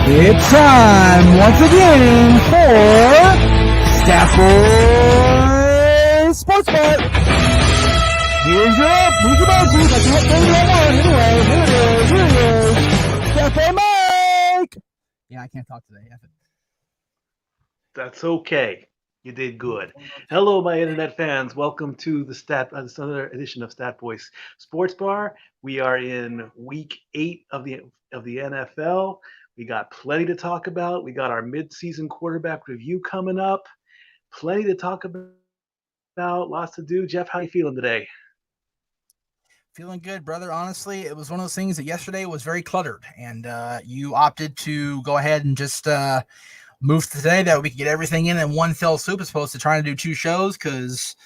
It's time once again for Stat Boys Sports Bar. Here's your emoji. That's what they want. Anyway, here it is. Stat Boy Mike. Yeah, I can't talk today. That's okay. You did good. Hello, my internet fans. Welcome to this another edition of Stat Boys Sports Bar. We are in week 8 of the NFL. We got plenty to talk about. We got our midseason quarterback review coming up. Plenty to talk about. Lots to do. Jeff, how you feeling today? Feeling good, brother. Honestly, it was one of those things that yesterday was very cluttered, and you opted to go ahead and just move to today that we could get everything in one fell swoop as opposed to trying to do 2 shows because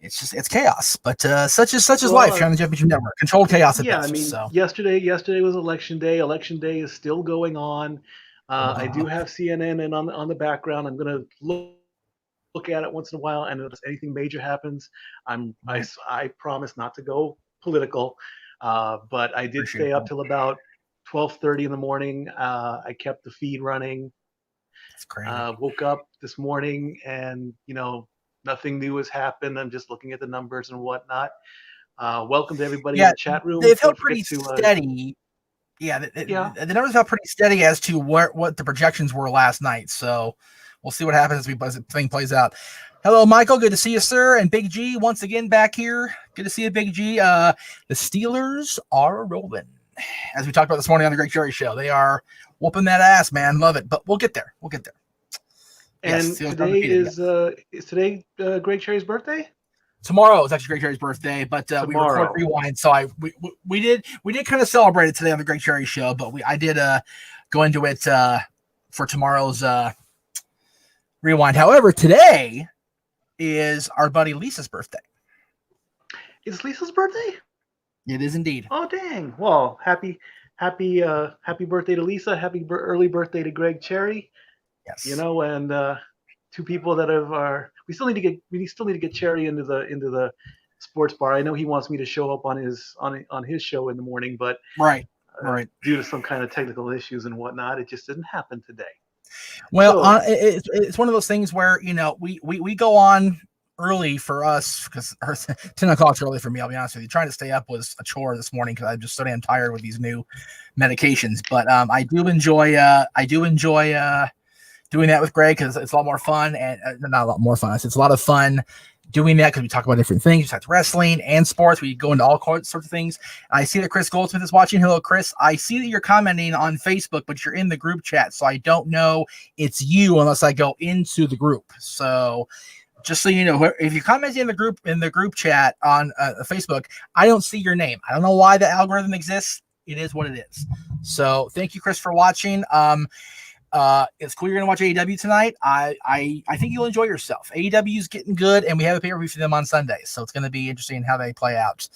it's chaos. But such is life here on the JEFF MEACHAM Network. Controlled chaos at best. I mean, so. yesterday was election day. Election day is still going on. I do have CNN in on the background. I'm going to look at it once in a while, and if anything major happens, I promise not to go political. But I did stay up till about 12:30 in the morning. I kept the feed running. That's crazy. Woke up this morning, and nothing new has happened. I'm just looking at the numbers and whatnot. Welcome to everybody in the chat room. They felt pretty steady. The numbers felt pretty steady as to what the projections were last night. So we'll see what happens as the thing plays out. Hello, Michael. Good to see you, sir. And Big G, once again, back here. Good to see you, Big G. The Steelers are rolling. As we talked about this morning on the Greg Cherry Show, they are whooping that ass, man. Love it. But we'll get there. And yes, today is today Greg Cherry's birthday? Tomorrow is actually Greg Cherry's birthday, but we record Rewind, so we did kind of celebrate it today on the Greg Cherry Show, but I did go into it for tomorrow's Rewind. However, today is our buddy Lisa's birthday. Is Lisa's birthday? It is indeed. Oh dang! Well, happy birthday to Lisa. Happy early birthday to Greg Cherry. Yes. And 2 people that we still need to get Cherry into the sports bar. I know he wants me to show up on his show in the morning, but right. Due to some kind of technical issues and whatnot, it just didn't happen today. Well, it's one of those things where we go on early for us because 10 o'clock's early for me. I'll be honest with you. Trying to stay up was a chore this morning because I'm just so damn tired with these new medications. But I do enjoy doing that with Greg because it's a lot more fun and not a lot more fun. It's a lot of fun doing that because we talk about different things. Besides wrestling and sports, we go into all sorts of things. I see that Chris Goldsmith is watching. Hello, Chris. I see that you're commenting on Facebook, but you're in the group chat, so I don't know it's you unless I go into the group. So just so you know, if you comment in the group chat on Facebook, I don't see your name. I don't know why the algorithm exists. It is what it is. So thank you, Chris, for watching. It's cool you're gonna watch AEW tonight. I think you'll enjoy yourself. AEW is getting good, and we have a pay-per-view for them on Sunday, so it's gonna be interesting how they play out.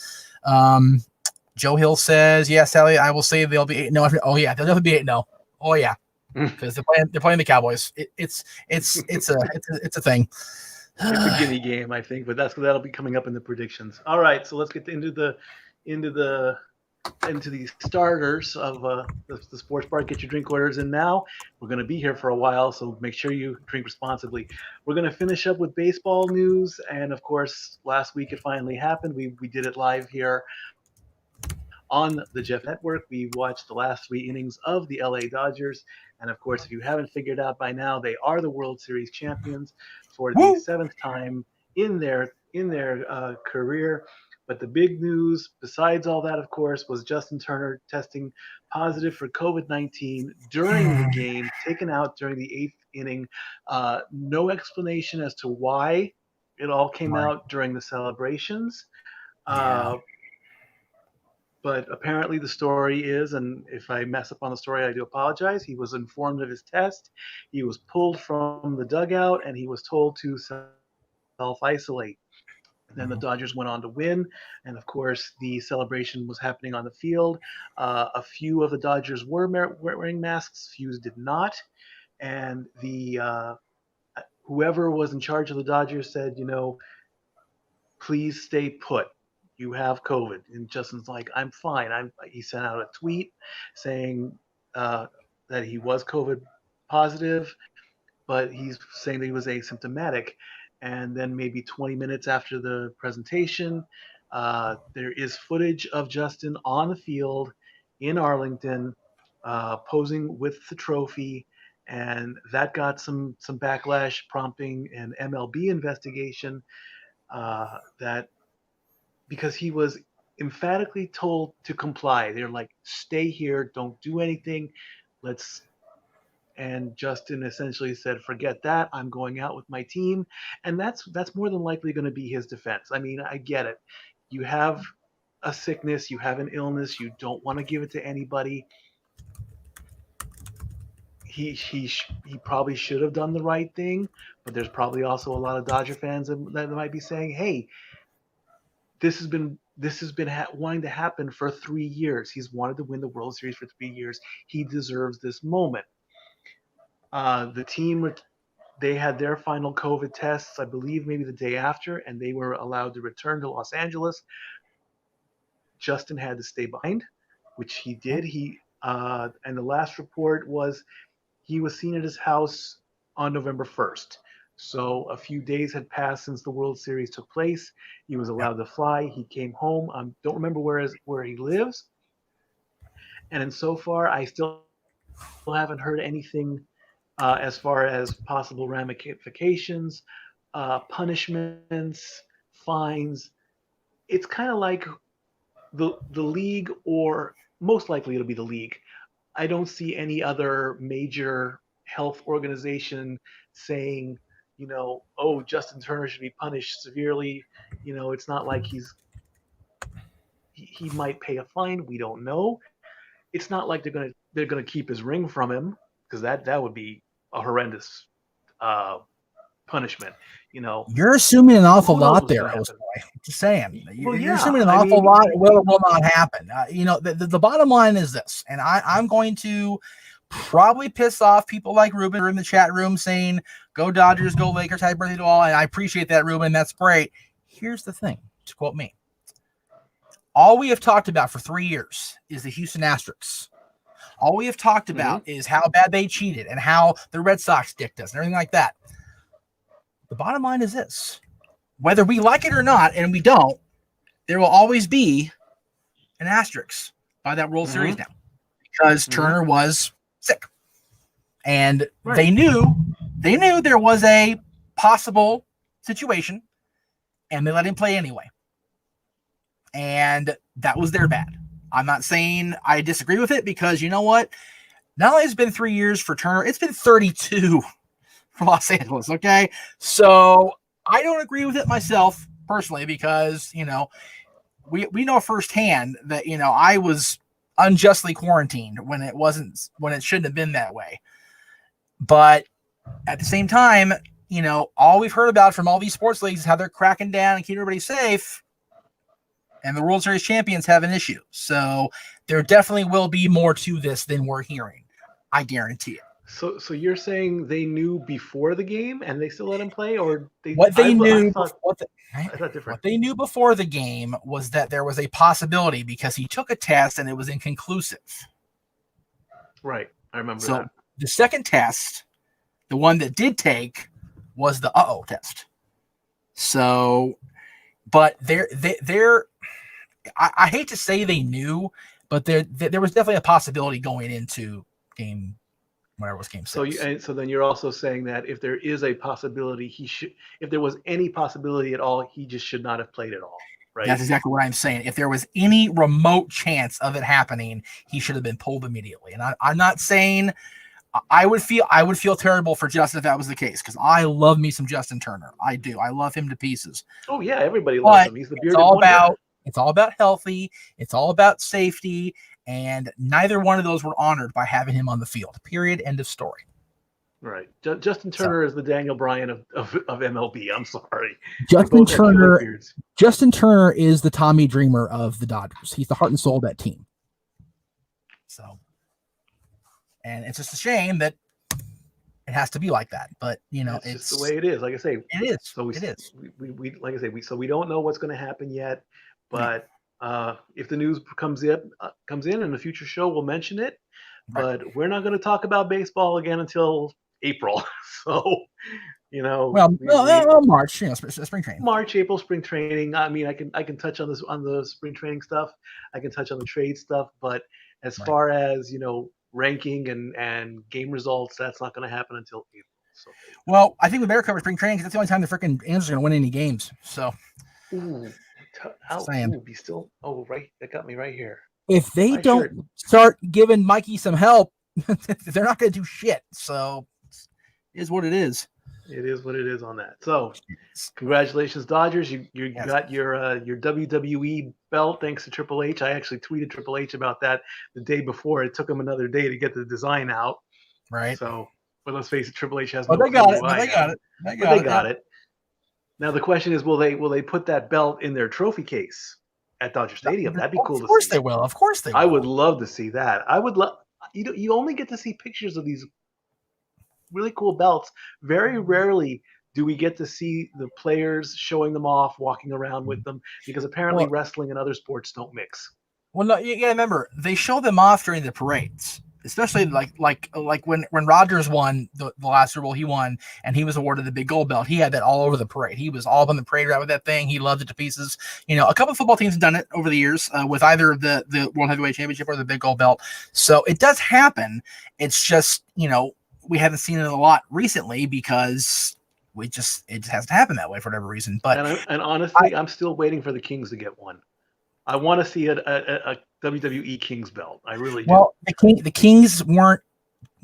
Joe Hill says, "Yes, Sally, I will say they'll be 8-0. Oh yeah, they'll definitely be 8-0. Oh yeah, because they're playing the Cowboys. It's a thing. It's a gimme game, I think, but that'll be coming up in the predictions. All right, so let's get into the starters of the sports bar. Get your drink orders in now. We're going to be here for a while, so make sure you drink responsibly. We're going to finish up with baseball news, and of course, last week it finally happened. We did it live here on the JEFF Network. We watched the last 3 innings of the LA Dodgers, and of course, if you haven't figured out by now, they are the World Series champions for the 7th time in their career. But the big news, besides all that, of course, was Justin Turner testing positive for COVID-19 during the game, taken out during the 8th inning. No explanation as to why it all came out during the celebrations. But apparently the story is, and if I mess up on the story, I do apologize, he was informed of his test. He was pulled from the dugout, and he was told to self-isolate. Then the Dodgers went on to win, and of course the celebration was happening on the field. A few of the Dodgers were wearing masks, few did not, and whoever was in charge of the Dodgers said, please stay put. You have COVID. And Justin's like, I'm fine. He sent out a tweet saying, that he was COVID positive, but he's saying that he was asymptomatic. And then maybe 20 minutes after the presentation, there is footage of Justin on the field in Arlington, posing with the trophy, and that got some backlash, prompting an MLB investigation. That because he was emphatically told to comply. They're like, "Stay here, don't do anything. Let's." And Justin essentially said, "Forget that. I'm going out with my team," and that's more than likely going to be his defense. I mean, I get it. You have a sickness, you have an illness, you don't want to give it to anybody. He probably should have done the right thing, but there's probably also a lot of Dodger fans that might be saying, "Hey, this has been wanting to happen for 3 years. He's wanted to win the World Series for 3 years. He deserves this moment." The team, they had their final COVID tests, I believe, maybe the day after, and they were allowed to return to Los Angeles. Justin had to stay behind, which he did. And the last report was he was seen at his house on November 1st. So a few days had passed since the World Series took place. He was allowed to fly. He came home. Don't remember where he lives. And so far, I still haven't heard anything as far as possible ramifications, punishments, fines. It's kind of like the league, or most likely it'll be the league. I don't see any other major health organization saying, oh, Justin Turner should be punished severely. It's not like he might pay a fine. We don't know. It's not like they're gonna keep his ring from him, because that would be a horrendous punishment. You're assuming an awful Who knows lot what's there, gonna host happen? boy. Just saying. Well, You're yeah. assuming an I awful mean, lot will or will not happen. The bottom line is this, and I'm going to probably piss off people like Ruben who are in the chat room saying, "Go Dodgers, go Lakers, happy birthday to all." And I appreciate that, Ruben. That's great. Here's the thing, to quote me. All we have talked about for 3 years is the Houston Asterisks. All we have talked about is how bad they cheated and how the Red Sox dicked us and everything like that. The bottom line is this. Whether we like it or not, and we don't, there will always be an asterisk by that World Series now, because Turner was sick. And they knew there was a possible situation, and they let him play anyway. And that was their bad. I'm not saying I disagree with it, because you know what? Not only has it been 3 years for Turner, it's been 32 for Los Angeles, okay? So I don't agree with it myself personally, because, we know firsthand that, I was unjustly quarantined when it shouldn't have been that way. But at the same time, all we've heard about from all these sports leagues is how they're cracking down and keeping everybody safe. And the World Series champions have an issue. So there definitely will be more to this than we're hearing. I guarantee it. So you're saying they knew before the game and they still let him play, or what they knew before the game was that there was a possibility, because he took a test and it was inconclusive. Right, I remember that. So the second test, the one that did take, was the test. So, but I hate to say they knew, but there was definitely a possibility going into game. Whatever was game 6. So then you're also saying that if there is a possibility, if there was any possibility at all, he just should not have played at all, right? That's exactly what I'm saying. If there was any remote chance of it happening, he should have been pulled immediately. And I'm not saying I would feel terrible for Justin if that was the case, because I love me some Justin Turner. I do. I love him to pieces. Oh yeah, everybody loves him. He's the bearded wonder. It's all about healthy. It's all about safety. And neither one of those were honored by having him on the field. Period. End of story. Right. Justin Turner is the Daniel Bryan of MLB. I'm sorry. Justin Turner is the Tommy Dreamer of the Dodgers. He's the heart and soul of that team. So, and it's just a shame that it has to be like that. But it's just the way it is. Like I say, it is. So it is. We like I say, we don't know what's going to happen yet, but if the news comes in a future show, we'll mention it. but we're not going to talk about baseball again until April. So, March, spring training. March, April, spring training. I mean, I can touch on this on the spring training stuff. I can touch on the trade stuff, but as far as ranking and game results, that's not going to happen until April. So, well, I think we better cover spring training because that's the only time the freaking Angels are going to win any games. So, be still. Oh, right, that got me right here. If they don't start giving Mikey some help, they're not going to do shit. So, it is what it is. It is what it is on that. So, congratulations, Dodgers! You got your WWE belt thanks to Triple H. I actually tweeted Triple H about that the day before. It took him another day to get the design out. Right. So, but let's face it, Triple H has. They got it. Now the question is, will they put that belt in their trophy case at Dodger Stadium? That'd be cool to see. Of course they will. Of course they will. I would love to see that. I would love. You only get to see pictures of these really cool belts. Very rarely do we get to see the players showing them off, walking around with them, because apparently wrestling and other sports don't mix. Well, no, you gotta remember they show them off during the parades, especially like when Rodgers won the last Super Bowl, he won and he was awarded the big gold belt. He had that all over the parade. He was all up on the parade route with that thing. He loved it to pieces. A couple of football teams have done it over the years with either the World Heavyweight Championship or the big gold belt. So it does happen. It's just we haven't seen it a lot recently because it just hasn't happened that way for whatever reason. But and honestly, I'm still waiting for the Kings to get one. I want to see a WWE Kings belt. I really do. Well, the Kings weren't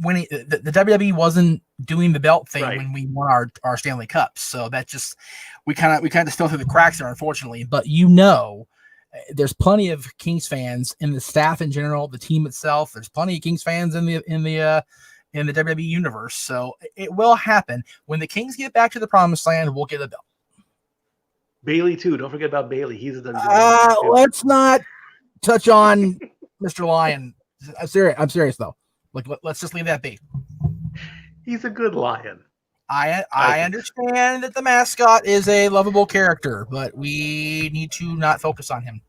winning. The WWE wasn't doing the belt thing when we won our Stanley Cups. So that just we kind of fell through the cracks there, unfortunately. But there's plenty of Kings fans in the staff in general, the team itself. There's plenty of Kings fans in the WWE universe. So it will happen. When the Kings get back to the promised land, we'll get a belt. Bailey too. Don't forget about Bailey. He's a WWE. Let's not touch on Mr. Lion. I'm serious though. Let's just leave that be. He's a good lion. I understand that the mascot is a lovable character, but we need to not focus on him.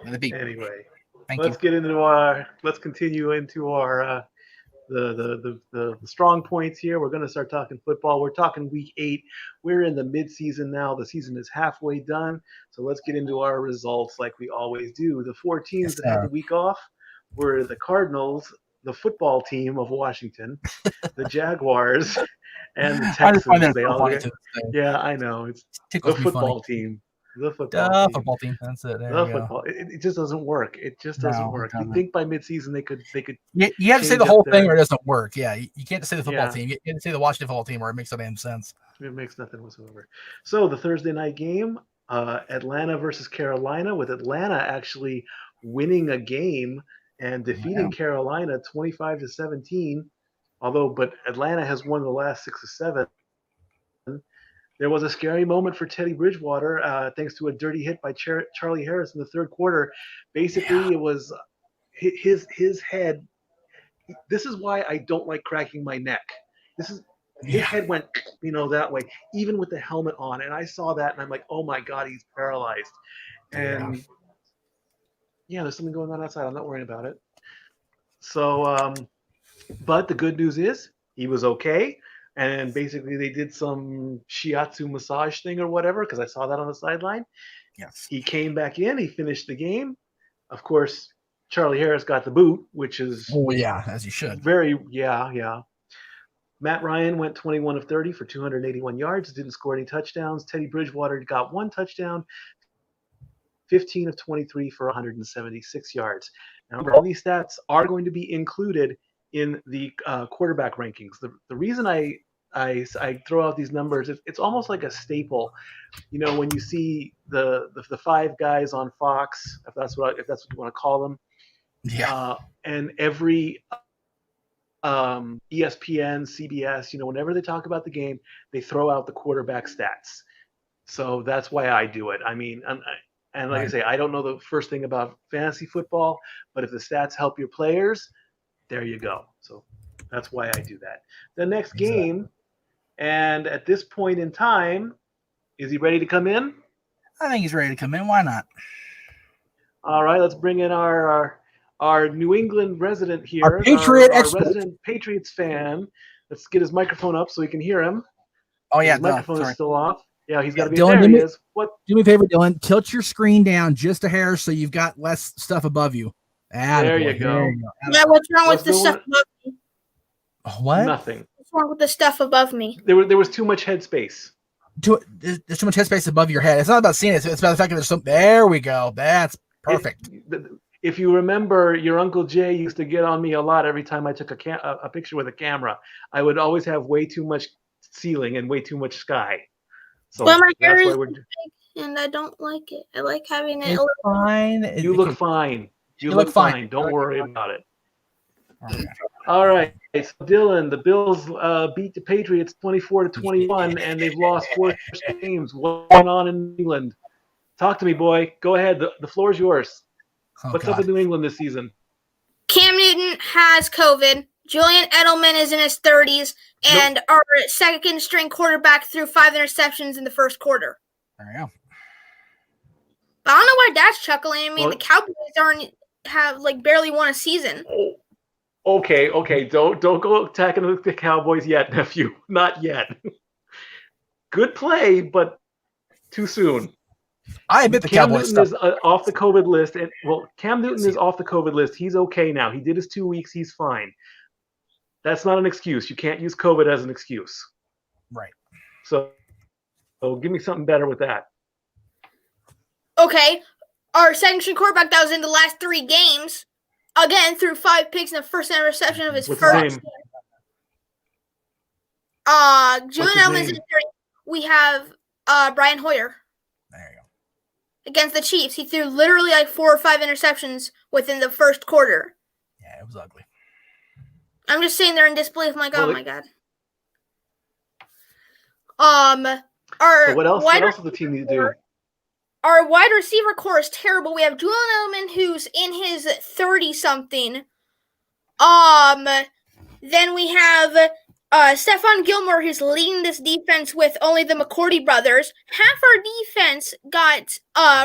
Anyway, let's continue into our the strong points here. We're going to start talking football. We're talking week 8. We're in the mid-season now. The season is halfway done. So let's get into our results like we always do. The 4 teams that had the week off were the Cardinals, the football team of Washington, the Jaguars, and the Texans. Yeah, I know. It's the football team. The football team. That's it. Football. It just doesn't work. It just doesn't work. You think by midseason they could. You have to say the whole thing, or it doesn't work. Yeah, you can't just say the football team. You have to say the Washington football team, or it makes no damn sense. It makes nothing whatsoever. So the Thursday night game, Atlanta versus Carolina, with Atlanta actually winning a game and defeating Carolina 25-17. But Atlanta has won the last 6 or 7. There was a scary moment for Teddy Bridgewater, thanks to a dirty hit by Charlie Harris in the third quarter. Basically, it was his head. This is why I don't like cracking my neck. His head went, that way, even with the helmet on. And I saw that, and I'm like, oh my God, he's paralyzed. And there's something going on outside. I'm not worrying about it. So, but the good news is he was okay. And basically, they did some shiatsu massage thing or whatever, because I saw that on the sideline. Yes. He came back in. He finished the game. Of course, Charlie Harris got the boot, which is... Oh, yeah, as you should. Yeah. Matt Ryan went 21 of 30 for 281 yards, didn't score any touchdowns. Teddy Bridgewater got 1 touchdown, 15 of 23 for 176 yards. Now, all these stats are going to be included in the quarterback rankings. The reason I throw out these numbers, it's almost like a staple. When you see the 5 guys on Fox, if that's what you want to call them, and every ESPN, CBS, whenever they talk about the game, they throw out the quarterback stats. So that's why I do it. I mean, and like I say, I don't know the first thing about fantasy football, but if the stats help your players, there you go. So that's why I do that. The next game, and at this point in time, is he ready to come in? I think he's ready to come in. Why not? All right, let's bring in our our New England resident here, Our Patriot expert. resident Patriots fan. Let's get his microphone up so we can hear him. Oh, yeah. His microphone is still off. Yeah, he's got to be Dylan, there. He is. What? Do me a favor, Dylan. Tilt your screen down just a hair so you've got less stuff above you. There you go. Yeah, what's wrong with the stuff above me? What? Nothing. What's wrong with the stuff above me? There was too much headspace. There's too much headspace above your head. It's not about seeing it. It's about the fact that there's some. There we go. That's perfect. If you remember, your Uncle Jay used to get on me a lot every time I took a picture with a camera. I would always have way too much ceiling and way too much sky. So well, my hair that's is why we're. big and I don't like it. I like having it. It's fine. You look fine. You look fine. Don't worry about it. All right. So Dylan, the Bills beat the Patriots 24-21, and they've lost 4 games. What's going on in England? Talk to me, boy. Go ahead. The floor is yours. What's up with New England this season? Cam Newton has COVID. Julian Edelman is in his 30s, and our second-string quarterback threw 5 interceptions in the first quarter. There you go. But I don't know why Dad's chuckling. I mean, the Cowboys have barely won a season. Oh, okay. Don't go attacking the Cowboys yet, nephew. Not yet. Good play, but too soon. I admit the Cowboys Newton is off the COVID list, and Cam Newton is off the COVID list. He's okay now. He did his 2 weeks. He's fine. That's not an excuse. You can't use COVID as an excuse. Right. So give me something better with that. Okay, our second-string quarterback that was in the last 3 games, again, threw 5 picks in the first interception of his What's first his name? Julian Edelman's in the 30. We have Brian Hoyer. There you go. Against the Chiefs. He threw literally 4 or 5 interceptions within the first quarter. Yeah, it was ugly. I'm just sitting there in disbelief. I'm like, oh my God. So what else does the team need to do? Our wide receiver core is terrible. We have Julian Edelman, who's in his 30-something. Then we have Stephon Gilmore, who's leading this defense with only the McCourty brothers. Half our defense got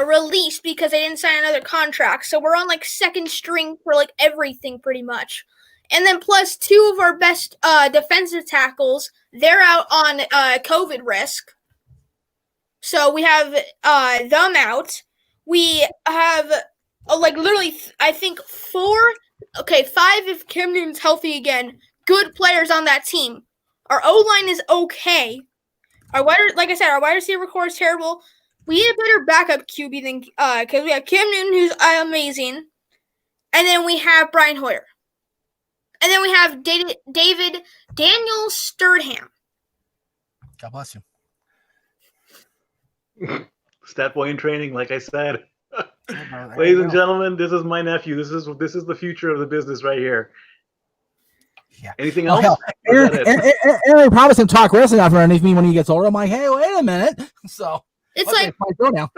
released because they didn't sign another contract. So we're on second string for everything pretty much. And then plus 2 of our best defensive tackles, they're out on COVID risk. So we have them out. We have literally, I think 5 if Cam Newton's healthy again. Good players on that team. Our O-line is okay. Our wide receiver core is terrible. We need a better backup QB than because we have Cam Newton, who's amazing, and then we have Brian Hoyer, and then we have Daniel Sturdham. God bless you. Stat boy in training, like I said. Ladies and gentlemen, this is my nephew. This is the future of the business right here. Yeah. Anything else? Aaron promised him talk wrestling after underneath me when he gets older. I'm like, hey, wait a minute. So it's my go now.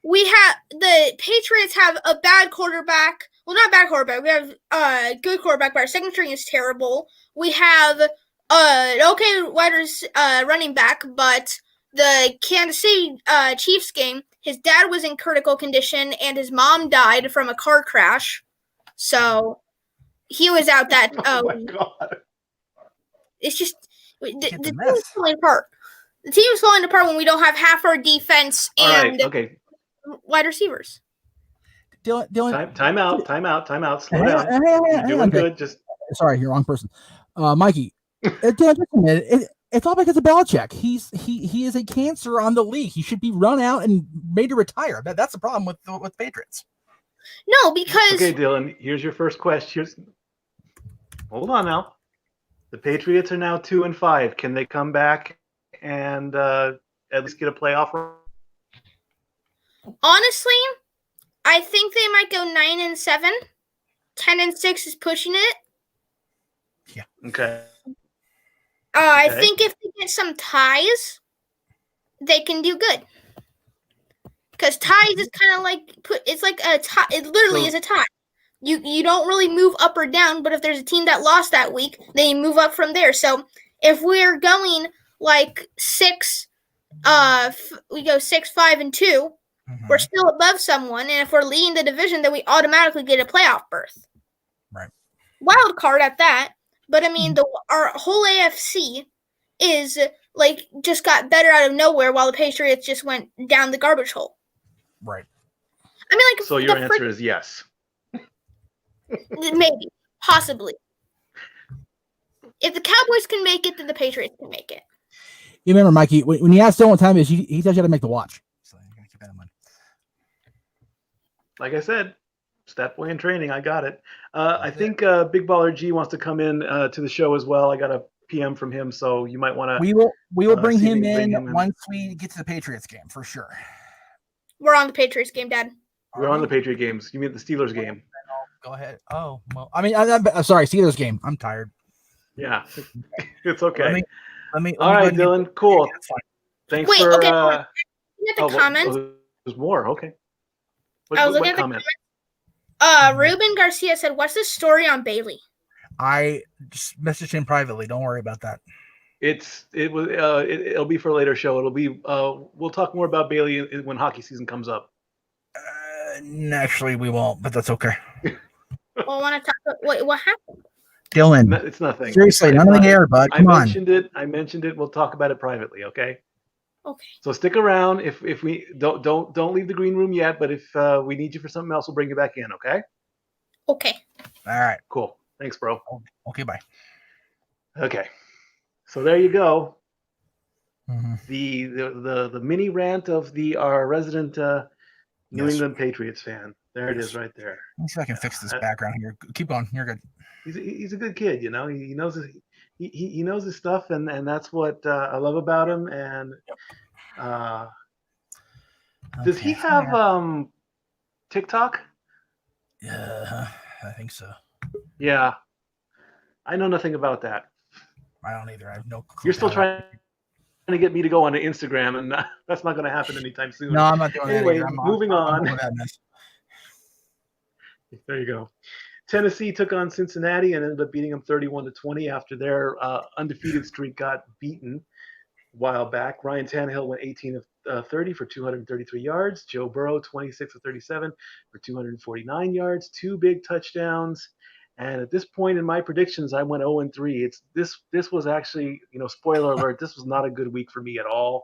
The Patriots have a bad quarterback. Well, not a bad quarterback. We have a good quarterback, but our second string is terrible. We have an okay running back, but the Kansas City Chiefs game, his dad was in critical condition and his mom died from a car crash. So he was out that. Oh my God! It's just the team is falling apart. The team is falling apart when we don't have half our defense and wide receivers. Dylan, time out. Slow down. You're doing good. Just sorry, you're the wrong person. Mikey, Dylan, just a minute. It's all because of Belichick. He is a cancer on the league. He should be run out and made to retire. That's the problem with Patriots. No, because okay, Dylan. Here's your first question. Hold on now. The Patriots are now 2-5. Can they come back and at least get a playoff run? Honestly, I think they might go 9-7. 10-6 is pushing it. Yeah. Okay. I think if they get some ties, they can do good. Because ties is kind of it's like a tie. It literally is a tie. You don't really move up or down, but if there's a team that lost that week, then you move up from there. So if we're going 6, we go 6-5-2, We're still above someone, and if we're leading the division, then we automatically get a playoff berth. Right. Wild card at that. But I mean, our whole AFC is like just got better out of nowhere, while the Patriots just went down the garbage hole. Right. I mean, like, so your answer is yes. Maybe, possibly. If the Cowboys can make it, then the Patriots can make it. You remember, Mikey, when you asked Dylan what time it is, he tells you how to make the watch. So you're gonna keep that in mind. Like I said, stat boy in training. I got it. I think Big Baller G wants to come in to the show as well. I got a PM from him, so you might want to. We will bring him in once we get to the Patriots game for sure. We're on the Patriots game, Dad. We're on the Patriot games. You mean the Steelers game? Go ahead. Oh, well, I mean, I'm sorry, Steelers game. I'm tired. Yeah, it's okay. Let me All right, Dylan. Cool. Thanks for. Okay. The comments. There's more. Okay. I was looking at the comments. Ruben Garcia said, "What's the story on Bailey?" I just messaged him privately. Don't worry about that. It'll be for a later show. It'll be. We'll talk more about Bailey when hockey season comes up. Actually, we won't, but that's okay. Well, I want to talk. What happened? Dylan, it's nothing. Seriously, none of the air, bud. Come on. I mentioned it. We'll talk about it privately, okay? Okay. So stick around. If we don't leave the green room yet, but if we need you for something else, we'll bring you back in, okay? Okay. All right. Cool. Thanks, bro. Okay, bye. Okay. So there you go. Mm-hmm. The mini rant of our resident New England Patriots fan. There it is, right there. Let me see if I can fix this background here. Keep going. You're good. He's a good kid, you know. He knows he knows his stuff, and that's what I love about him. And does he have TikTok? Yeah, I think so. Yeah, I know nothing about that. I don't either. I have no clue. You're still trying to get me to go onto Instagram, and that's not going to happen anytime soon. No, I'm not doing anyway, that. Moving on. There you go. Tennessee took on Cincinnati and ended up beating them 31-20 after their undefeated streak got beaten a while back. Ryan Tannehill went 18 of 30 for 233 yards. Joe Burrow 26 of 37 for 249 yards, 2 big touchdowns. And at this point in my predictions, I went 0-3. This was actually, spoiler alert, this was not a good week for me at all.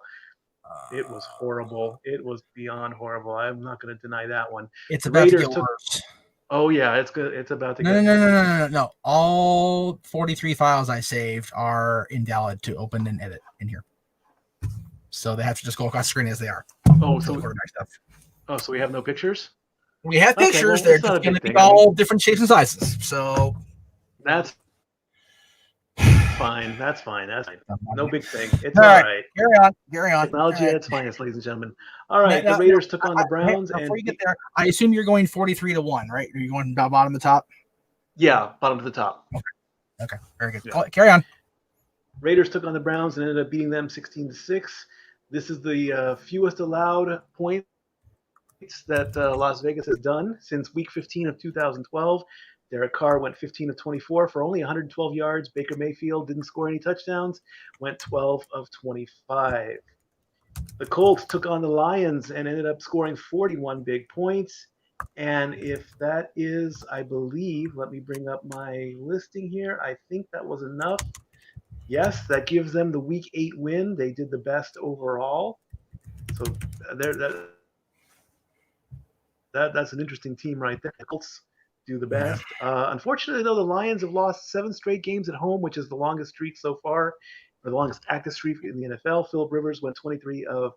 It was horrible. It was beyond horrible. I'm not going to deny that one. It's about to get worse. Oh yeah, it's good. It's about to get No. All 43 files I saved are invalid to open and edit in here. So they have to just go across the screen as they are. Oh, so we have no pictures? We have pictures. Well, they're just going to be all different shapes and sizes. So that's fine. That's fine. No big thing. It's all right. Carry on. Technology at its finest, ladies and gentlemen. All right, the Raiders took on the Browns. Before you get there, I assume you're going 43-1, right? Are you going bottom to top? Yeah, bottom to the top. Okay. Very good. Yeah. Carry on. Raiders took on the Browns and ended up beating them 16-6. This is the fewest allowed points that Las Vegas has done since Week 15 of 2012. Derek Carr went 15 of 24 for only 112 yards. Baker Mayfield didn't score any touchdowns, went 12 of 25. The Colts took on the Lions and ended up scoring 41 big points. And if that is, I believe, let me bring up my listing here. I think that was enough. Yes, that gives them the Week 8 win. They did the best overall. So that's an interesting team right there. The Colts do the best. Unfortunately, though, the Lions have lost 7 straight games at home, which is the longest streak so far, or the longest active streak in the NFL. Phillip Rivers went 23 of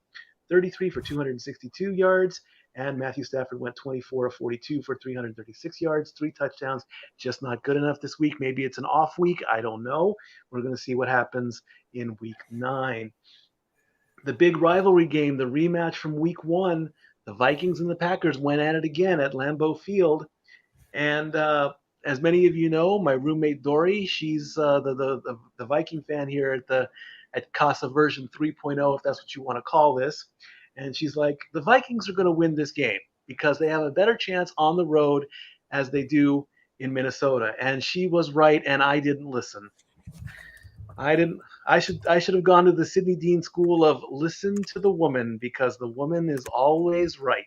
33 for 262 yards, and Matthew Stafford went 24 of 42 for 336 yards, 3 touchdowns. Just not good enough this week. Maybe it's an off week. I don't know. We're going to see what happens in Week 9. The big rivalry game, the rematch from Week 1, the Vikings and the Packers went at it again at Lambeau Field. And as many of you know, my roommate Dory, she's the Viking fan here at Casa version 3.0, if that's what you want to call this. And she's like, the Vikings are going to win this game because they have a better chance on the road as they do in Minnesota. And she was right, and I didn't listen. I didn't. I should have gone to the Sidney Dean School of listen to the woman, because the woman is always right.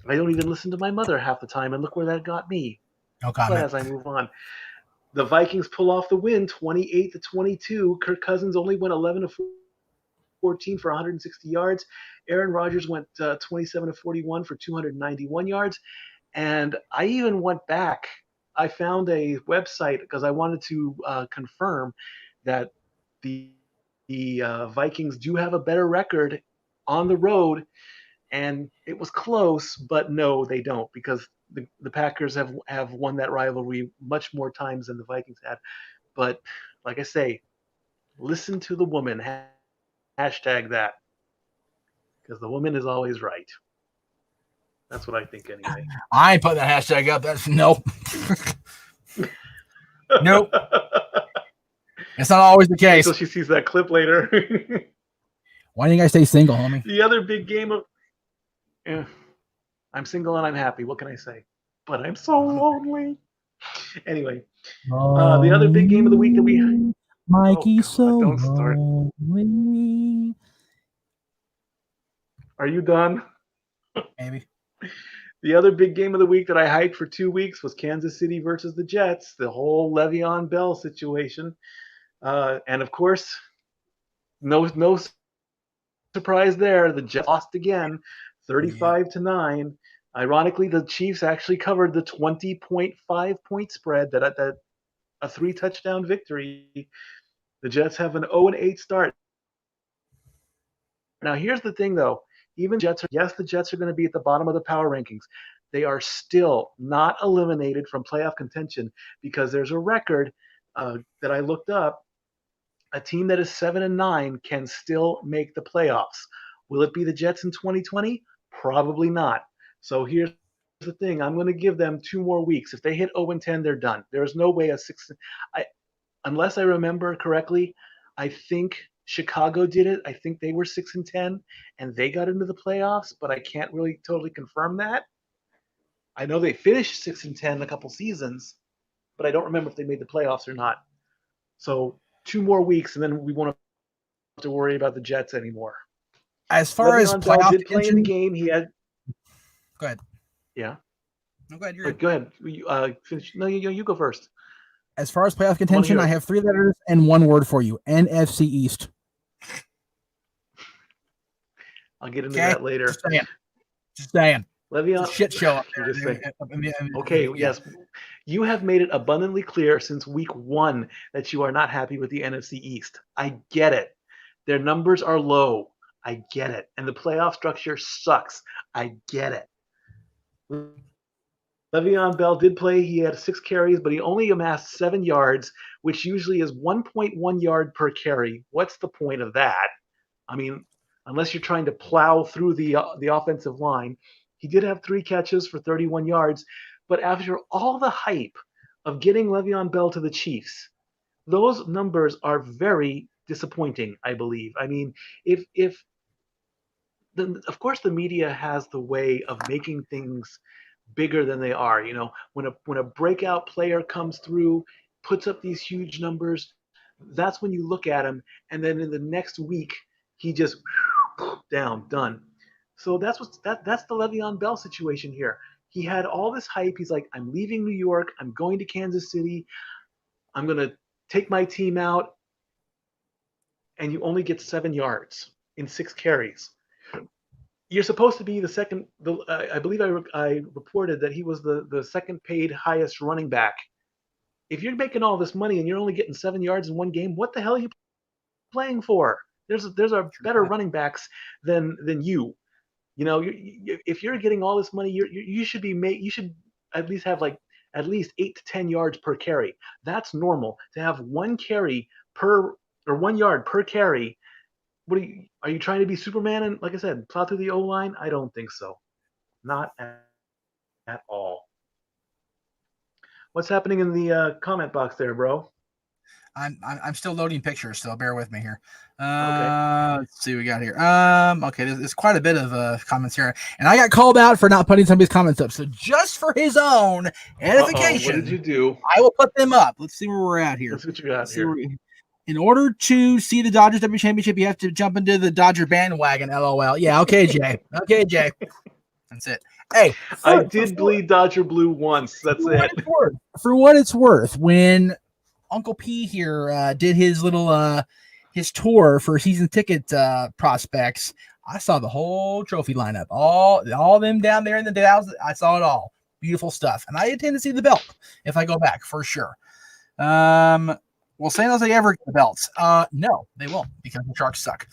I don't even listen to my mother half the time, and look where that got me. No But comment. as I move on, the Vikings pull off the win, 28-22. Kirk Cousins only went 11-14 for 160 yards. Aaron Rodgers went 27-41 for 291 yards. And I even went back. I found a website because I wanted to confirm that the Vikings do have a better record on the road, and it was close, but no, they don't, because the Packers have won that rivalry much more times than the Vikings had. But like I say, listen to the woman. Hashtag that, because the woman is always right. That's what I think anyway. I ain't putting that hashtag up. That's nope. Nope. It's not always the case. Until she sees that clip later. Why do you guys stay single, homie? The other big game of I'm single and I'm happy. What can I say? But I'm so lonely. Anyway, the other big game of the week that we Mikey, so don't start. lonely. Are you done? Maybe. The other big game of the week that I hyped for 2 weeks was Kansas City versus the Jets, the whole Le'Veon Bell situation. And of course, no surprise there. The Jets lost again, 35-9. Ironically, the Chiefs actually covered the 20.5 point spread that a 3-touchdown victory. The Jets have an 0-8 start. Now, here's the thing, though. Even the Jets are going to be at the bottom of the power rankings. They are still not eliminated from playoff contention, because there's a record that I looked up. A team that is 7-9 can still make the playoffs. Will it be the Jets in 2020? Probably not. So here's the thing. I'm going to give them 2 more weeks. If they hit 0-10, they're done. There's no way unless I remember correctly, I think Chicago did it. I think they were 6-10 and they got into the playoffs, but I can't really totally confirm that. I know they finished 6-10 a couple seasons, but I don't remember if they made the playoffs or not. So 2 more weeks, and then we won't have to worry about the Jets anymore. As far as playoff did play in the game, he had. Go ahead. Yeah. No, go ahead. You're Go ahead. Finish. No, you go first. As far as playoff contention, I have 3 letters and 1 word for you: NFC East. I'll get into that later. Just saying. Le'Veon, shit show up there. Okay, yes. You have made it abundantly clear since week 1 that you are not happy with the NFC East. I get it. Their numbers are low. I get it. And the playoff structure sucks. I get it. Le'Veon Bell did play. He had 6 carries, but he only amassed 7 yards, which usually is 1.1 yard per carry. What's the point of that? I mean, unless you're trying to plow through the offensive line. He did have 3 catches for 31 yards, but after all the hype of getting Le'Veon Bell to the Chiefs, those numbers are very disappointing, I believe. I mean, of course the media has the way of making things bigger than they are. You know, when a breakout player comes through, puts up these huge numbers, that's when you look at him, and then in the next week he just done. So that's the Le'Veon Bell situation here. He had all this hype. He's like, I'm leaving New York. I'm going to Kansas City. I'm going to take my team out. And you only get 7 yards in 6 carries. You're supposed to be the second. I believe I reported that he was the second paid highest running back. If you're making all this money and you're only getting 7 yards in one game, what the hell are you playing for? There's better running backs than you. You know, if you're getting all this money, you should at least have at least 8 to 10 yards per carry. That's normal. To have 1 yard per carry. Are you trying to be Superman and, like I said, plow through the O-line? I don't think so. Not at all. What's happening in the comment box there, bro? I'm still loading pictures, so bear with me here. Okay. Let's see what we got here. Okay, there's quite a bit of comments here, and I got called out for not putting some of these comments up. So just for his own edification, what did you do? I will put them up. Let's see where we're at here. Let's see what you got here. In order to see the Dodgers W championship, you have to jump into the Dodger bandwagon. LOL. Yeah. Okay, Jay. Okay, Jay. That's it. Hey, I did bleed Dodger blue once. That's it. For what it's worth, when Uncle P here did his little his tour for season ticket prospects, I saw the whole trophy lineup, all them down there in the Dallas. I saw it all. Beautiful stuff, and I intend to see the belt if I go back for sure. Will San Jose ever get the belts? No, they won't because the Sharks suck.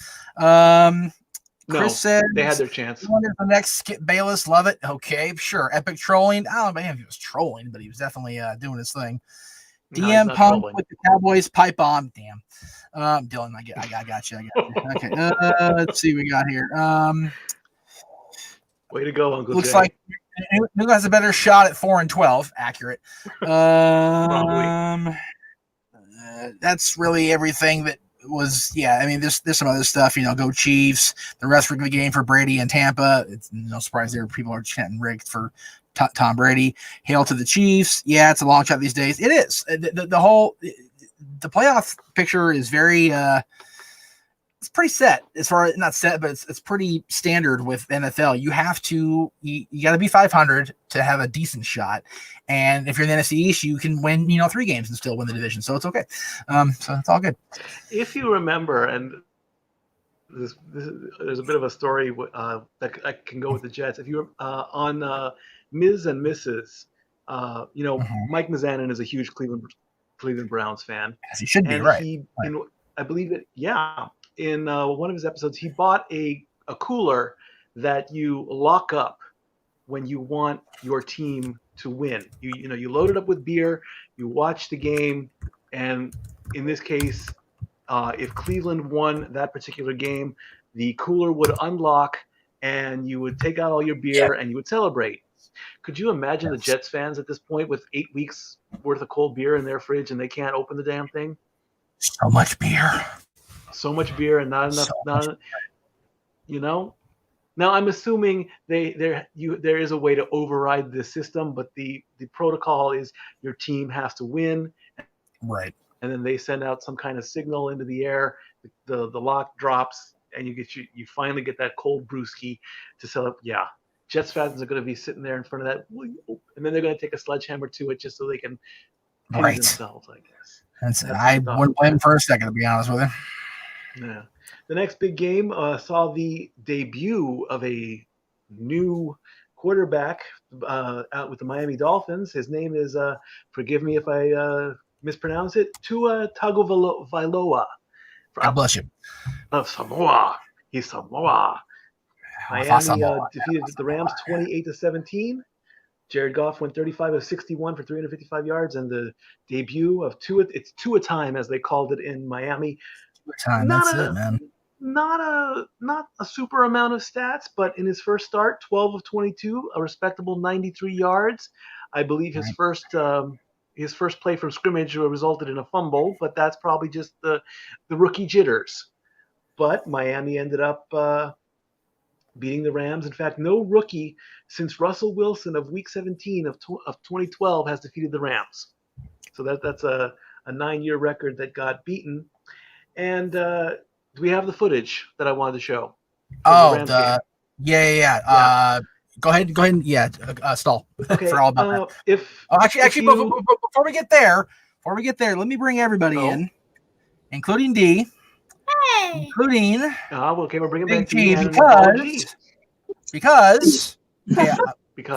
Chris said they had their chance. The next Skip Bayless, love it. Okay, sure. Epic trolling. I don't know if he was trolling, but he was definitely doing his thing. No, DM Punk trolling. with the Cowboys pipe bomb. Damn. Dylan, I got you. Okay. Let's see what we got here. Way to go, Uncle Looks Jay. like New has a better shot at 4-12. Accurate. Probably. That's really everything that was. Yeah, I mean, there's some other stuff. Go Chiefs. The rest of the game for Brady and Tampa. It's no surprise there. People are chanting rigged for Tom Brady. Hail to the Chiefs. Yeah, it's a long shot these days. It is. The whole the playoff picture is very. It's pretty set as far as not set, but it's pretty standard with NFL. You have to you got to be 500 to have a decent shot, and if you're in the NFC East, you can win 3 games and still win the division. So it's okay. So it's all good. If you remember, and this there's a bit of a story that I can go with the Jets. If you're on Ms. and Mrs., Mike Mizanin is a huge Cleveland Browns fan. As he should be, and right? I believe it. Yeah. In one of his episodes, he bought a cooler that you lock up when you want your team to win. You load it up with beer, you watch the game, and in this case, if Cleveland won that particular game, the cooler would unlock and you would take out all your beer and you would celebrate. Could you imagine the Jets fans at this point with 8 weeks worth of cold beer in their fridge and they can't open the damn thing? So much beer. So much beer and not enough. Now I'm assuming there is a way to override this system, but the protocol is your team has to win, right? And then they send out some kind of signal into the air. The lock drops, and you finally get that cold brewski to sell up. Yeah, Jets fans are going to be sitting there in front of that, and then they're going to take a sledgehammer to it just so they can pity themselves, I guess. I wouldn't blame him for a second, to be honest with you. Yeah. The next big game saw the debut of a new quarterback out with the Miami Dolphins. His name is, forgive me if I mispronounce it, Tua Tagovailoa. God bless you. Of Samoa. He's Samoa. Miami defeated the Rams 28-17. Jared Goff went 35 of 61 for 355 yards, and the debut of Tua, it's Tua time as they called it in Miami. That's it, man. Not a super amount of stats, but in his first start, 12 of 22, a respectable 93 yards. I believe his first play from scrimmage resulted in a fumble, but that's probably just the rookie jitters. But Miami ended up beating the Rams. In fact, no rookie since Russell Wilson of Week 17 of 2012 has defeated the Rams. So that's a 9-year record that got beaten. And do we have the footage that I wanted to show? Yeah. Go ahead. Yeah, stall. Okay. For all about that. Before we get there, let me bring everybody in, including D. Hey. Including. Okay, we're bringing back G because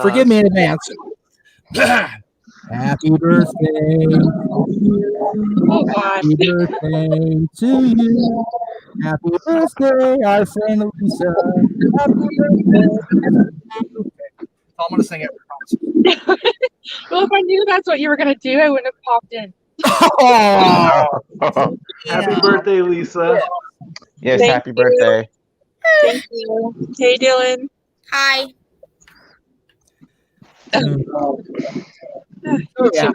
forgive me in advance. Happy birthday. Oh, God. Happy birthday to you. Happy birthday, our friend Lisa. Happy birthday. Okay. I'm going to sing it. Well, if I knew that's what you were going to do, I wouldn't have popped in. Happy birthday, Lisa. Yes, happy birthday. Thank you. Hey, Dylan. Hi. Yeah.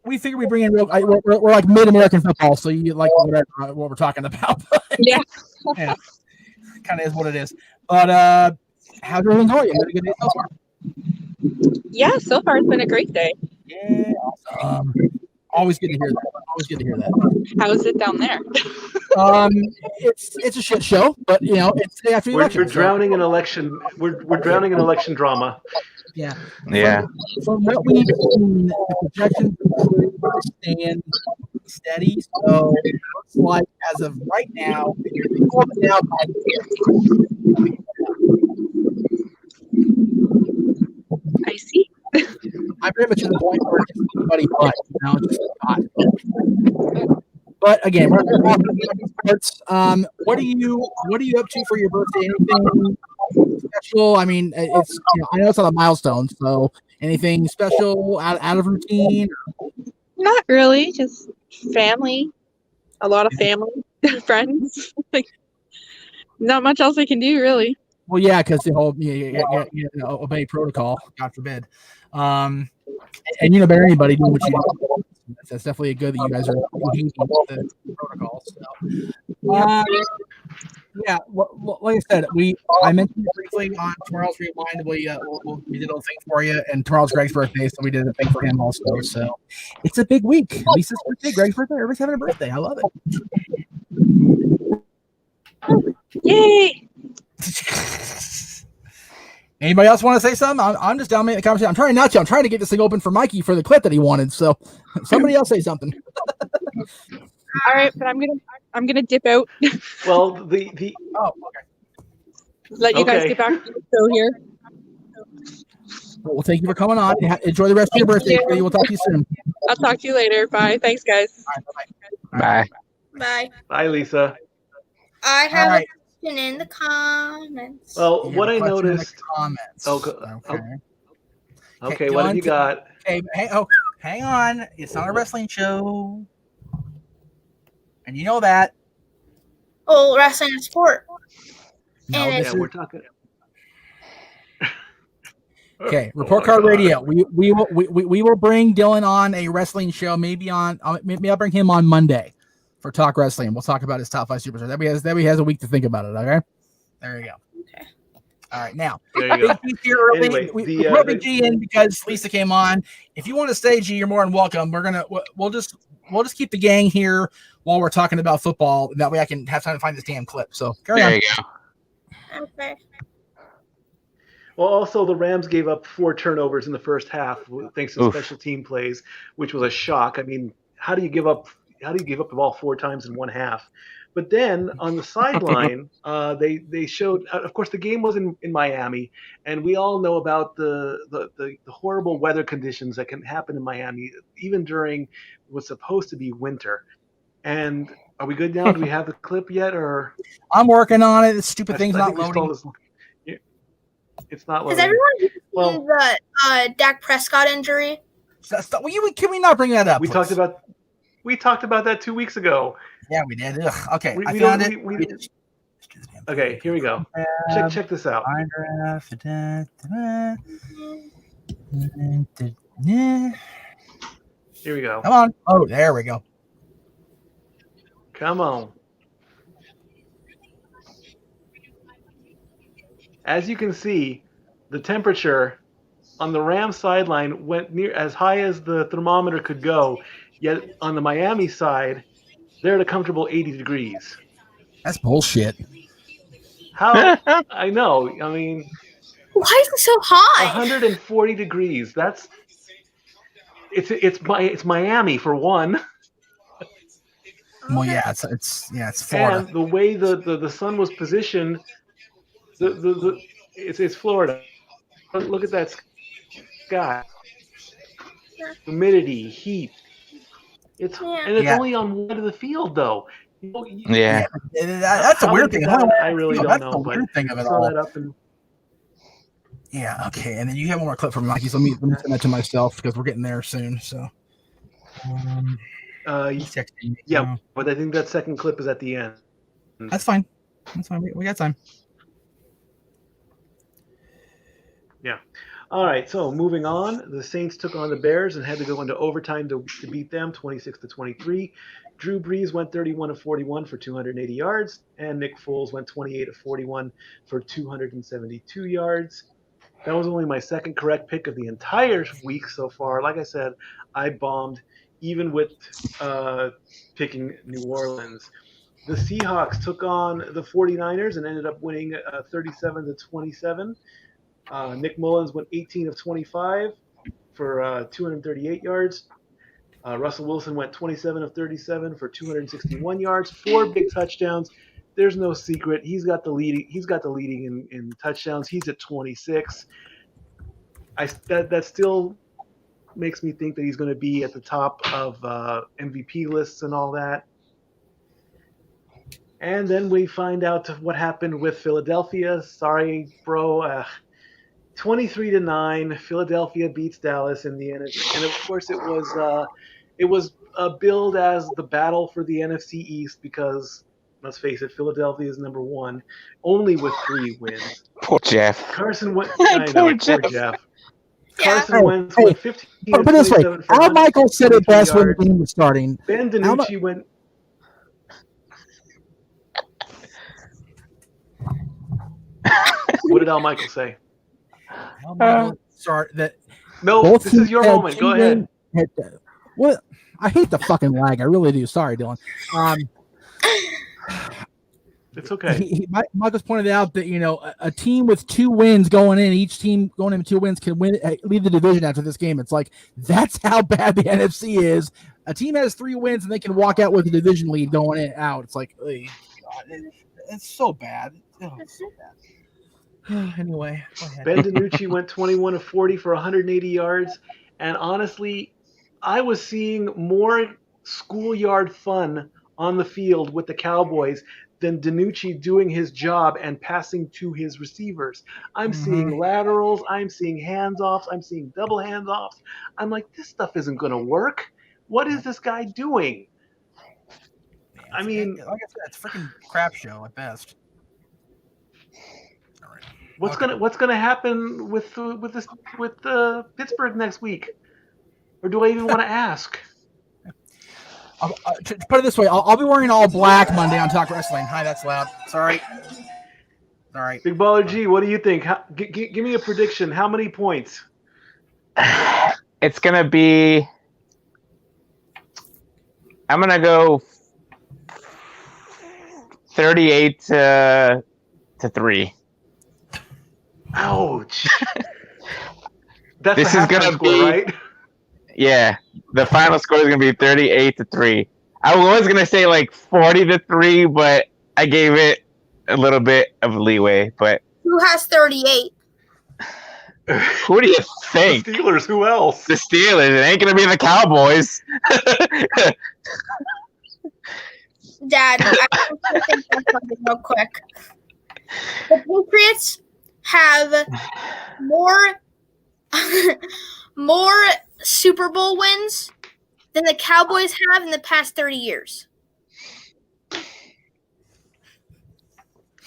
We figure we bring in we're like mid-American football, so you like whatever what we're talking about. Yeah. Yeah. Kind of is what it is. But how's everything going? You had a good day so far? Yeah, so far it's been a great day. Yeah, awesome. Always good to hear that. Always good to hear that. How is it down there? It's a shit show, but it's the day after the election. We're drowning in election. We're drowning in election drama. Yeah. Yeah. From what we've seen, the projections stand steady. So it looks like as of right now, I see. I'm pretty much at the point where it's anybody but it's just not. But again, we're talking about sports. What are you up to for your birthday? Anything special? I mean, it's I know it's not a milestone, so anything special out of routine? Not really, just family. A lot of family, friends. Like, not much else I can do, really. Well, yeah, because the whole obey protocol, God forbid. And better anybody doing what you do. That's definitely good that you guys are heeding the protocols. So. Yeah, well, like I said, I mentioned it briefly on tomorrow's Rewind. We did a little thing for you, and tomorrow's Greg's birthday, so we did a thing for him also. So it's a big week. Lisa's birthday, Greg's birthday, everybody's having a birthday. I love it. Yay! Anybody else want to say something? I'm just dominating the conversation. I'm trying not to. I'm trying to get this thing open for Mikey for the clip that he wanted. So somebody else say something. All right, but I'm gonna dip out. Well, the Let you guys get back to the show here. Well, thank you for coming on. Enjoy the rest of your birthday. We'll talk to you soon. I'll talk to you later. Bye. Thanks, guys. Bye. Bye. Bye, Lisa. I have a question in the comments. Well, what I noticed. Comments. Okay, what have you got? Okay, hang on. It's not a wrestling show. And you know that. Oh, wrestling is sport. No, Yeah, we're talking. Okay, Report Card Radio. We will bring Dylan on a wrestling show. Maybe I'll bring him on Monday for Talk Wrestling. We'll talk about his top 5 superstars. That way he has a week to think about it. Okay, there you go. Okay. All right, now There you go. here early. Anyway, we brought Big G in because Lisa came on. If you want to stay, G, you're more than welcome. We'll just keep the gang here while we're talking about football. That way I can have time to find this damn clip. So carry on. There you go. Okay. Well, also the Rams gave up 4 turnovers in the first half thanks to special team plays, which was a shock. I mean, how do you give up the ball 4 times in one half? But then on the sideline, they showed. Of course, the game was in Miami, and we all know about the horrible weather conditions that can happen in Miami, even during what's supposed to be winter. And are we good now? Do we have the clip yet? Or I'm working on it. This stupid thing's not loading. It's not Has loading. everyone seen the Dak Prescott injury? Can we not bring that up? We talked about that 2 weeks ago. Yeah, we did. Ugh, okay, We I found it. Okay, here we go. Check this out. Here we go. Come on. Oh, there we go. Come on. As you can see, the temperature on the Rams sideline went near as high as the thermometer could go, yet on the Miami side, they're at a comfortable 80 degrees. That's bullshit. How? I know. I mean, Why is it so high? 140 degrees. That's it's Miami for one. Well, yeah, it's Florida. And the way the sun was positioned, it's Florida. Look at that sky, humidity, heat. It's only on one end of the field though. Yeah. That's a weird thing. I really don't know. That's the weird thing of it all. Yeah. Okay. And then you have one more clip from Mikey. So let me send that to myself because we're getting there soon. So. He's texting me. Yeah, but I think that second clip is at the end. That's fine. We got time. Yeah. All right. So moving on, the Saints took on the Bears and had to go into overtime to beat them, 26-23. Drew Brees went 31 of 41 for 280 yards, and Nick Foles went 28 of 41 for 272 yards. That was only my second correct pick of the entire week so far. Like I said, I bombed even with picking New Orleans. The Seahawks took on the 49ers and ended up winning 37-27. Nick Mullins went 18 of 25 for 238 yards. Russell Wilson went 27 of 37 for 261 yards, 4 big touchdowns. There's no secret. He's got the leading in touchdowns. He's at 26. That still makes me think that he's going to be at the top of MVP lists and all that. And then we find out what happened with Philadelphia. Sorry, bro. 23-9. Philadelphia beats Dallas in the end, and of course it was billed as the battle for the NFC East because, let's face it, Philadelphia is number 1, only with 3 wins. Poor Jeff. Carson went. Poor Jeff. Carson Wentz went 15 of Put it this way: 27 for Al Michael said it 153 best when the yards. game was starting. Ben DiNucci went. What did Al Michael say? Al Michael start that. No, Both this is your had moment. Go ahead. What? I hate the fucking lag. I really do. Sorry, Dylan. It's okay. Michael's pointed out that a team with 2 wins going in, each team going in with 2 wins can lead the division after this game. It's like that's how bad the NFC is. A team has 3 wins and they can walk out with the division lead going in out. It's like, oh, God, it's so bad. Oh, it's so bad. Anyway, go ahead. Ben DiNucci went 21 of 40 for 180 yards, and honestly, I was seeing more schoolyard fun on the field with the Cowboys than DiNucci doing his job and passing to his receivers. I'm seeing laterals, I'm seeing hands-offs, I'm seeing double hands-offs. I'm like, this stuff isn't going to work. What is this guy doing? Man, I mean, like I said, it's a freaking crap show at best. All right. what's gonna happen with Pittsburgh next week? Or do I even want to ask? To put it this way, I'll be wearing all black Monday on Talk Wrestling. Hi, that's loud. Sorry. All right. Big Baller G, what do you think? Give me a prediction. How many points? It's gonna be. I'm gonna go 38-3. Ouch. That's This the is gonna halftime score, be- right? Yeah, the final score is gonna be 38-3. I was gonna say like 40-3, but I gave it a little bit of leeway. But Who has 38? who do you think? The Steelers, who else? The Steelers. It ain't gonna be the Cowboys. Dad, I have to think about something real quick. The Patriots have more Super Bowl wins than the Cowboys have in the past 30 years.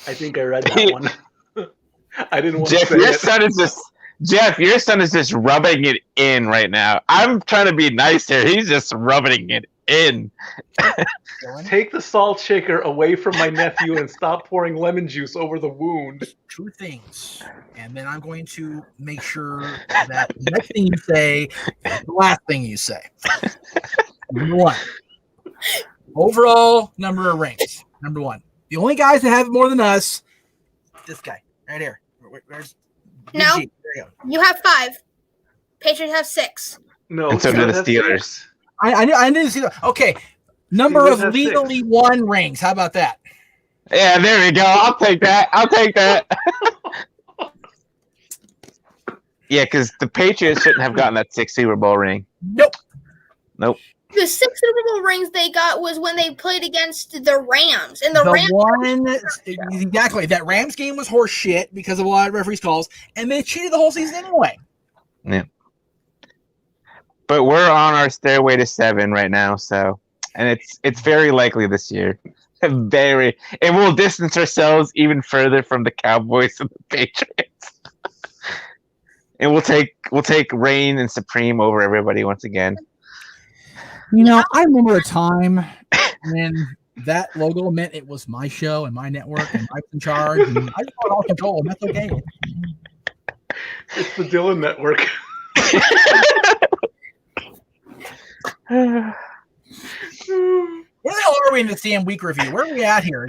I think I read that one. I didn't want Jeff, to say your it. son is just rubbing it in right now. I'm trying to be nice here. He's just rubbing it in. Take the salt shaker away from my nephew and stop pouring lemon juice over the wound. 2 things, and then I'm going to make sure that the next thing you say is the last thing you say. Number 1, overall number of rings. Number 1, the only guys that have more than us. This guy right here. Where's No. BG? There you go. You have 5. Patriots have 6. No, And so do the that's Steelers. six. I didn't see that. Okay, number Steelers of have legally 6. won rings. How about that? Yeah, there we go. I'll take that. Yeah, because the Patriots shouldn't have gotten that 6th Super Bowl ring. Nope. The 6 Super Bowl rings they got was when they played against the Rams. And the Rams. Exactly. That Rams game was horse shit because of a lot of referees' calls, and they cheated the whole season anyway. Yeah. But we're on our stairway to 7 right now, so and it's very likely this year. And we'll distance ourselves even further from the Cowboys and the Patriots. And we'll take reign and supreme over everybody once again. I remember a time when that logo meant it was my show and my network and I was in charge and I just want all control, and that's okay. It's the Dylan Network. Where the hell are we in the CM week review? Where are we at here?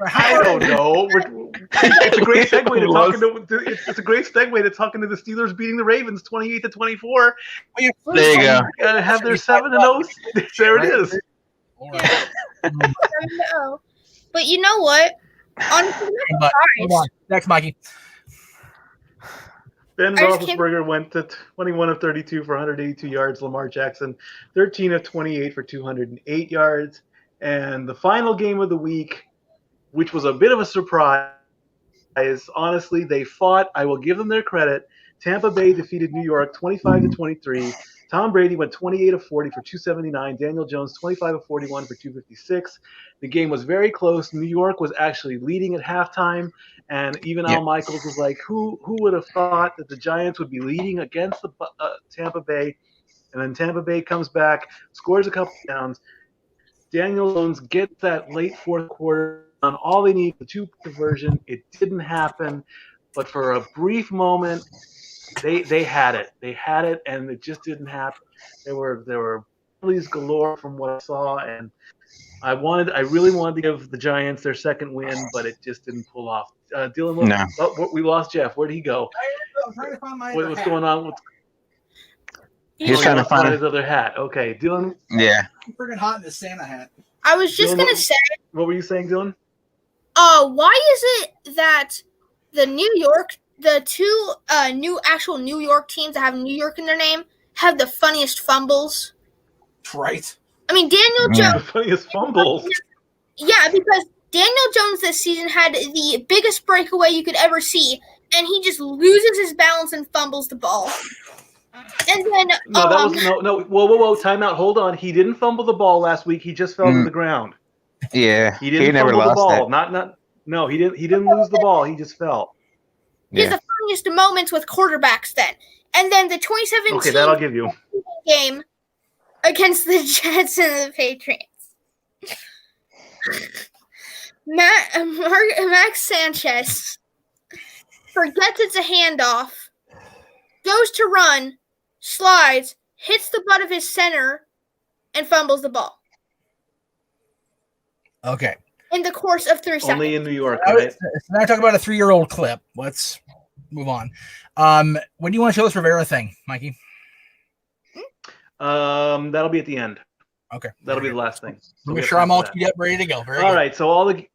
I don't know. It's a great segue to talking to. It's a great segue to talking to the Steelers beating the Ravens 28-24. There you go. Have their 7-0. There it is. Yeah. 7-0. But you know what? Honestly, hold on. Next, Mikey. Ben Roethlisberger went to 21 of 32 for 182 yards. Lamar Jackson, 13 of 28 for 208 yards. And the final game of the week, which was a bit of a surprise, honestly, they fought. I will give them their credit. Tampa Bay defeated New York 25-23. Tom Brady went 28 of 40 for 279. Daniel Jones 25 of 41 for 256. The game was very close. New York was actually leading at halftime, and even Al Michaels was like, "Who would have thought that the Giants would be leading against the Tampa Bay?" And then Tampa Bay comes back, scores a couple downs. Daniel Jones gets that late fourth quarter on all they need, the two-point conversion. It didn't happen, but for a brief moment, they had it. They had it, and it just didn't happen. There were penalties galore from what I saw, and I really wanted to give the Giants their second win, but it just didn't pull off. Dylan, we lost Jeff. Where'd he go? I'm trying to find my What's going on? He's trying to find his other hat. Okay, Dylan. Yeah. I'm freaking hot in this Santa hat. I was just going to say. What were you saying, Dylan? Why is it that the two actual New York teams that have New York in their name have the funniest fumbles? Right. I mean, Daniel Jones. The funniest fumbles. Yeah, because Daniel Jones this season had the biggest breakaway you could ever see, and he just loses his balance and fumbles the ball. And then whoa, time out. Hold on. He didn't fumble the ball last week. He just fell to the ground. Yeah. He didn't never fumble lost the ball. No, he didn't lose the ball. He just fell. He has the funniest moments with quarterbacks then. And then the 2017 that I'll give you. game against the Jets and the Patriots. Max Sanchez forgets it's a handoff, goes to run, slides, hits the butt of his center, and fumbles the ball. Okay. In the course of 3 seconds. Only in New York, right? So now talk about a 3-year-old clip. Let's move on. When do you want to show this Rivera thing, Mikey? That'll be at the end. Okay. That'll be the last thing. So Make sure I'm all keyed up, ready to go. All right. So all the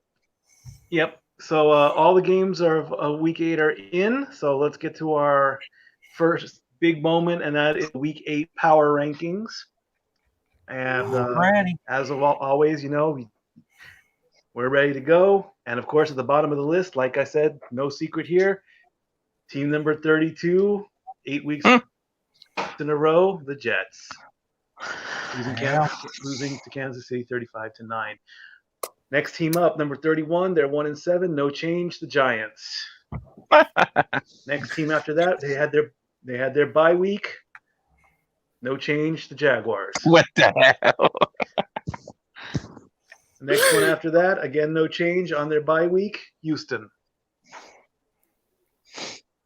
games of Week 8 are in. So let's get to our first big moment, and that is Week 8 power rankings. And as of always, we're ready to go. And of course, at the bottom of the list, like I said, no secret here. Team number 32, 8 weeks in a row, the Jets. Losing to Kansas City 35-9. Next team up, number 31, they're 1-7, no change, the Giants. Next team after that, they had their bye week. No change, the Jaguars. What the hell? The next one after that, again, no change on their bye week, Houston.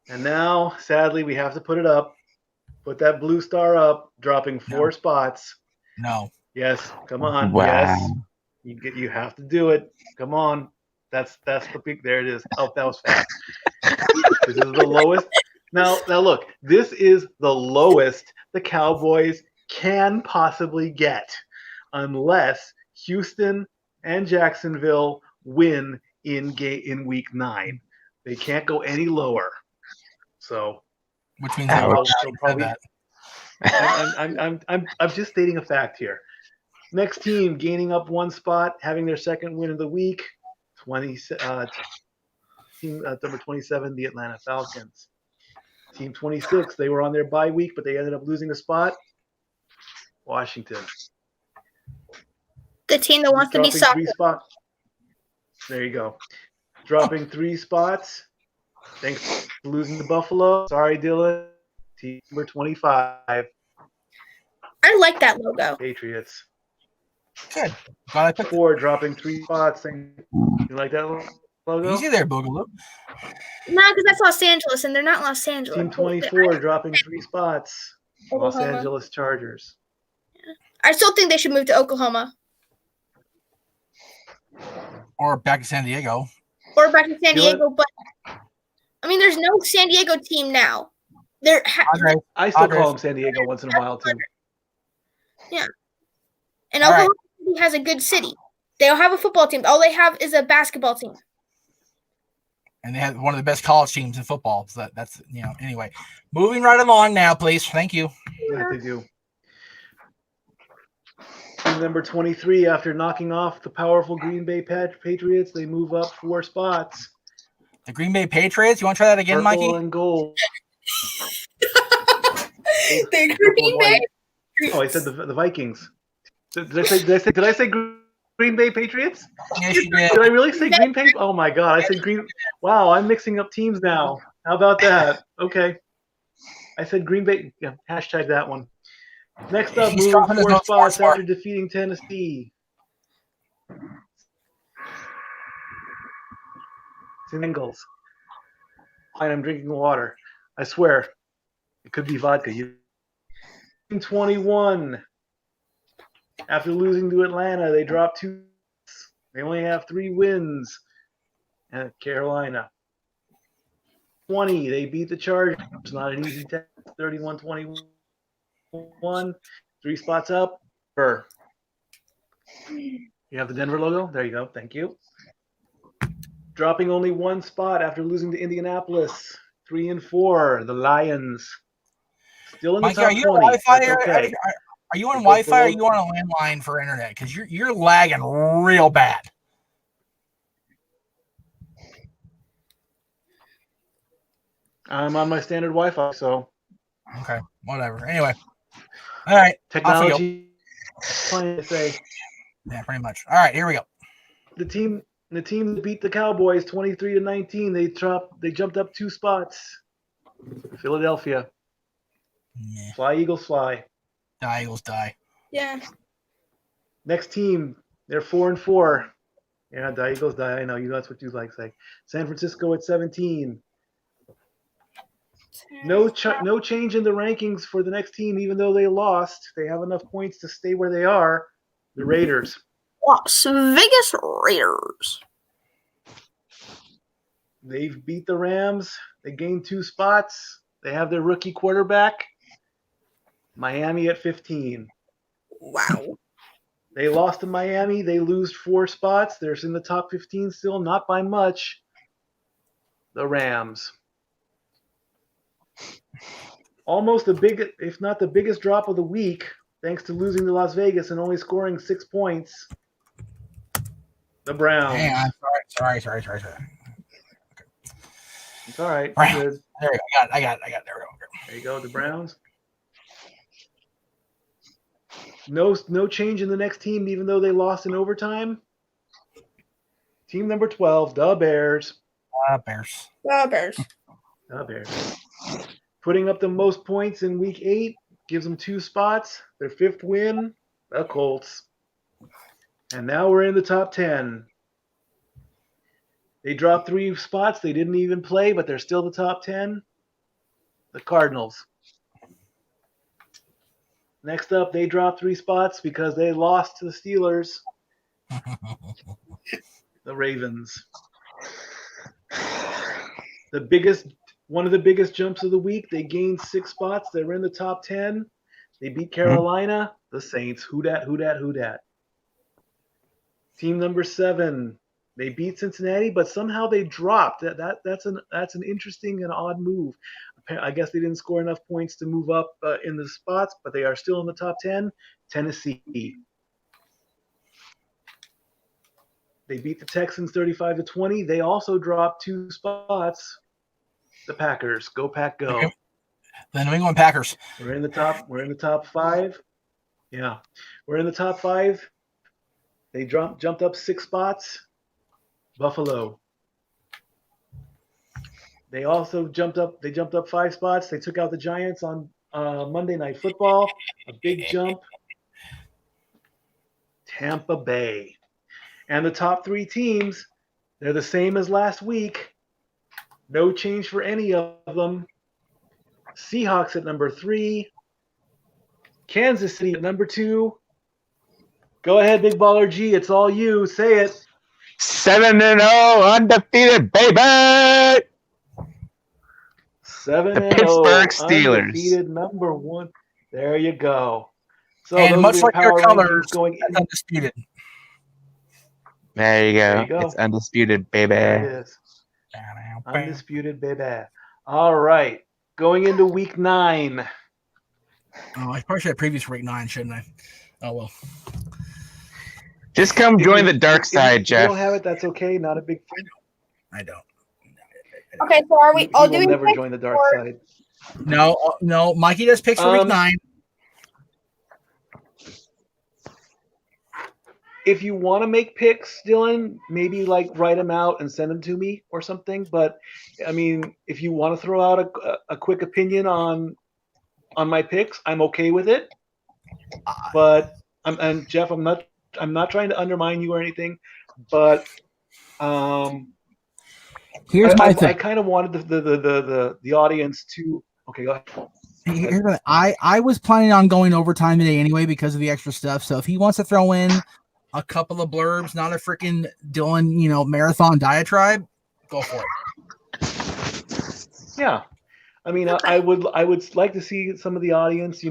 And now, sadly, we have to put it up. Put that blue star up, dropping 4 spots. No. Yes, come on. Wow. Yes. You have to do it. Come on. That's the peak. There it is. Oh, that was fast. This is the lowest. Now look, this is the lowest the Cowboys can possibly get unless Houston and Jacksonville win in Week 9. They can't go any lower. So, which means probably. I'm just stating a fact here. Next team gaining up 1 spot, having their second win of the week. Team number 27, the Atlanta Falcons. Team 26, they were on their bye week, but they ended up losing a spot. Washington. The team that wants to be soccer. There you go. Dropping 3 spots. Thanks for losing to Buffalo. Sorry, Dylan. Team number 25. I like that logo. Patriots. Good. 4 dropping 3 spots. You like that logo? Easy there, Boogaloo. No, because that's Los Angeles, and they're not Los Angeles. Team 24 dropping 3 spots. Los Angeles Chargers. I still think they should move to Oklahoma Or back to San Diego. or back to San You know Diego. But I mean, there's no San Diego team now. There, Andre, I still Padres. call them San Diego once in a while too. and All right. Oklahoma City has a good city. They don't have a football team. All they have is a basketball team. And they had one of the best college teams in football. So that's anyway. Moving right along now, please. Thank you. Yeah, they do. Team number 23, after knocking off the powerful Green Bay Patriots, they move up 4 spots. The Green Bay Patriots. You want to try that again, Purple Mikey? and gold. The Purple Green and Bay. white. Oh, I said the Vikings. Did I say Green Bay Patriots? Yes, you did. Did I really say Green Bay? Oh my God, I said Green. Wow, I'm mixing up teams now. How about that? Okay. I said Green Bay. Yeah, hashtag that one. Next up, He's moving dropping his 4 notes spots smart. after defeating Tennessee. It's in Bengals. Fine, I'm drinking water. I swear. It could be vodka. 21. After losing to Atlanta, they dropped 2. They only have 3 wins. And Carolina. 20. They beat the Chargers. Not an easy test. 31-21. 3 spots up. Burr. You have the Denver logo? There you go. Thank you. Dropping only 1 spot after losing to Indianapolis. 3-4. The Lions. Still in the Mikey, top are you 20. on Wi-Fi? That's okay. Are you on Because Wi-Fi or are below- you on a landline for internet? Because you're lagging real bad. I'm on my standard Wi-Fi, so Okay, whatever. Anyway, all right. technology. Fine to say. Yeah, pretty much. All right, here we go. The team that beat the Cowboys 23-19. They jumped up 2 spots. Philadelphia. Yeah, Fly Eagles fly. die Eagles die. Yeah. Next team, they're 4-4. Yeah, die Eagles die. I know you. That's what you like to say. San Francisco at 17. No change in the rankings for the next team, even though they lost. They have enough points to stay where they are. The Raiders. Las Vegas Raiders. They've beat the Rams. They gained 2 spots. They have their rookie quarterback. Miami at 15. Wow. They lost to Miami. They lose 4 spots. They're in the top 15 still, not by much. The Rams. Almost if not the biggest drop of the week, thanks to losing to Las Vegas and only scoring 6 points. The Browns. Hang on. Sorry. It's all right. Right. Good. There we go. I got it. There we go. There you go. The Browns. No change in the next team, even though they lost in overtime. Team number 12, the Bears. Bears. Bears. The Bears. Putting up the most points in week 8 gives them 2 spots. Their 5th win, the Colts. And now we're in the top 10. They dropped 3 spots. They didn't even play, but they're still the top 10. The Cardinals. Next up, they dropped 3 spots because they lost to the Steelers. The Ravens. One of the biggest jumps of the week. They gained 6 spots. They were in the top 10. They beat Carolina. The Saints. Who dat? Team number 7. They beat Cincinnati, but somehow they dropped. That's an interesting and odd move. I guess they didn't score enough points to move up in the spots, but they are still in the top 10. Tennessee. They beat the Texans 35-20. They also dropped 2 spots. The Packers. Go Pack Go. The New England Packers. We're in the top 5. Yeah. We're in the top 5. They jumped up 6 spots. Buffalo. They also jumped up 5 spots. They took out the Giants on Monday Night Football. A big jump. Tampa Bay. And the top 3 teams, they're the same as last week. No change for any of them. Seahawks at number 3. Kansas City at number 2. Go ahead, Big Baller G. It's all you. Say it. 7-0 undefeated, baby. 7-0. Pittsburgh Steelers. Undefeated number one. There you go. So And those much are your like your power colors, rankings going that's in. undisputed. There you go. There you go. It's undisputed, baby. There it is. Undisputed, baby. All right. Going into week 9. Oh, I probably should have previous for week 9, shouldn't I? Oh, well. Just come join the dark side, If Jeff. you don't have it, that's okay. Not a big thing. I don't. Okay, so are we He all will doing never picks join the dark or- side. No. Mikey does picks for week 9. If you want to make picks, Dylan, maybe like write them out and send them to me or something. But I mean, if you want to throw out a quick opinion on my picks, I'm okay with it. But and Jeff, I'm not trying to undermine you or anything, but Here's my thing. I kind of wanted the audience to. Okay, go ahead. Here's the thing. I was planning on going overtime today anyway because of the extra stuff. So if he wants to throw in a couple of blurbs, not a freaking Dylan, marathon diatribe, go for it. Yeah, I mean, I would like to see some of the audience,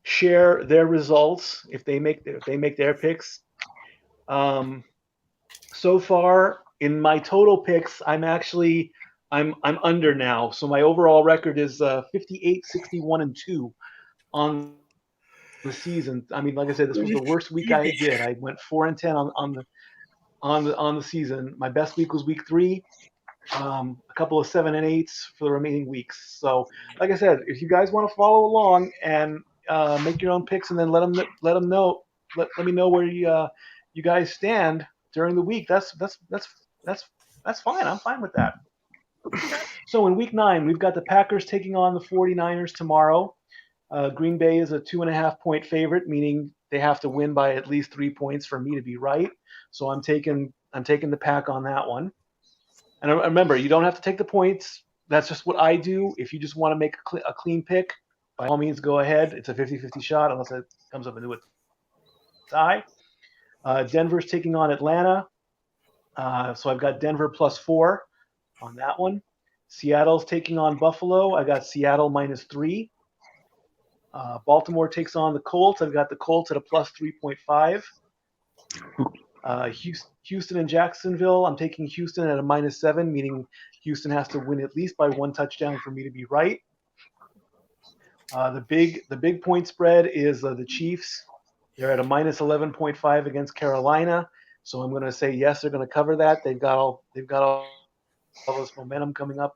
share their results if they make their picks. So far in my total picks, I'm under now. So my overall record is 58-61-2 on the season. I mean, like I said, this was the worst week I did. I went 4-10 on the season. My best week was week 3. A couple of 7 and 8s for the remaining weeks. So, like I said, if you guys want to follow along and make your own picks, and then let me know where you guys stand during the week. That's fine. I'm fine with that. So in week 9, we've got the Packers taking on the 49ers tomorrow. Green Bay is a 2.5-point favorite, meaning they have to win by at least 3 points for me to be right. So I'm taking the Pack on that one. And remember, you don't have to take the points. That's just what I do. If you just want to make a clean pick, by all means, go ahead. It's a 50-50 shot unless it comes up into a tie. Denver's taking on Atlanta. So I've got Denver +4 on that one. Seattle's taking on Buffalo. I got Seattle -3. Baltimore takes on the Colts. I've got the Colts at a +3.5. Houston and Jacksonville. I'm taking Houston at a -7, meaning Houston has to win at least by 1 touchdown for me to be right. The big point spread is the Chiefs. They're at a -11.5 against Carolina. So I'm going to say yes, they're going to cover that. They've got all this momentum coming up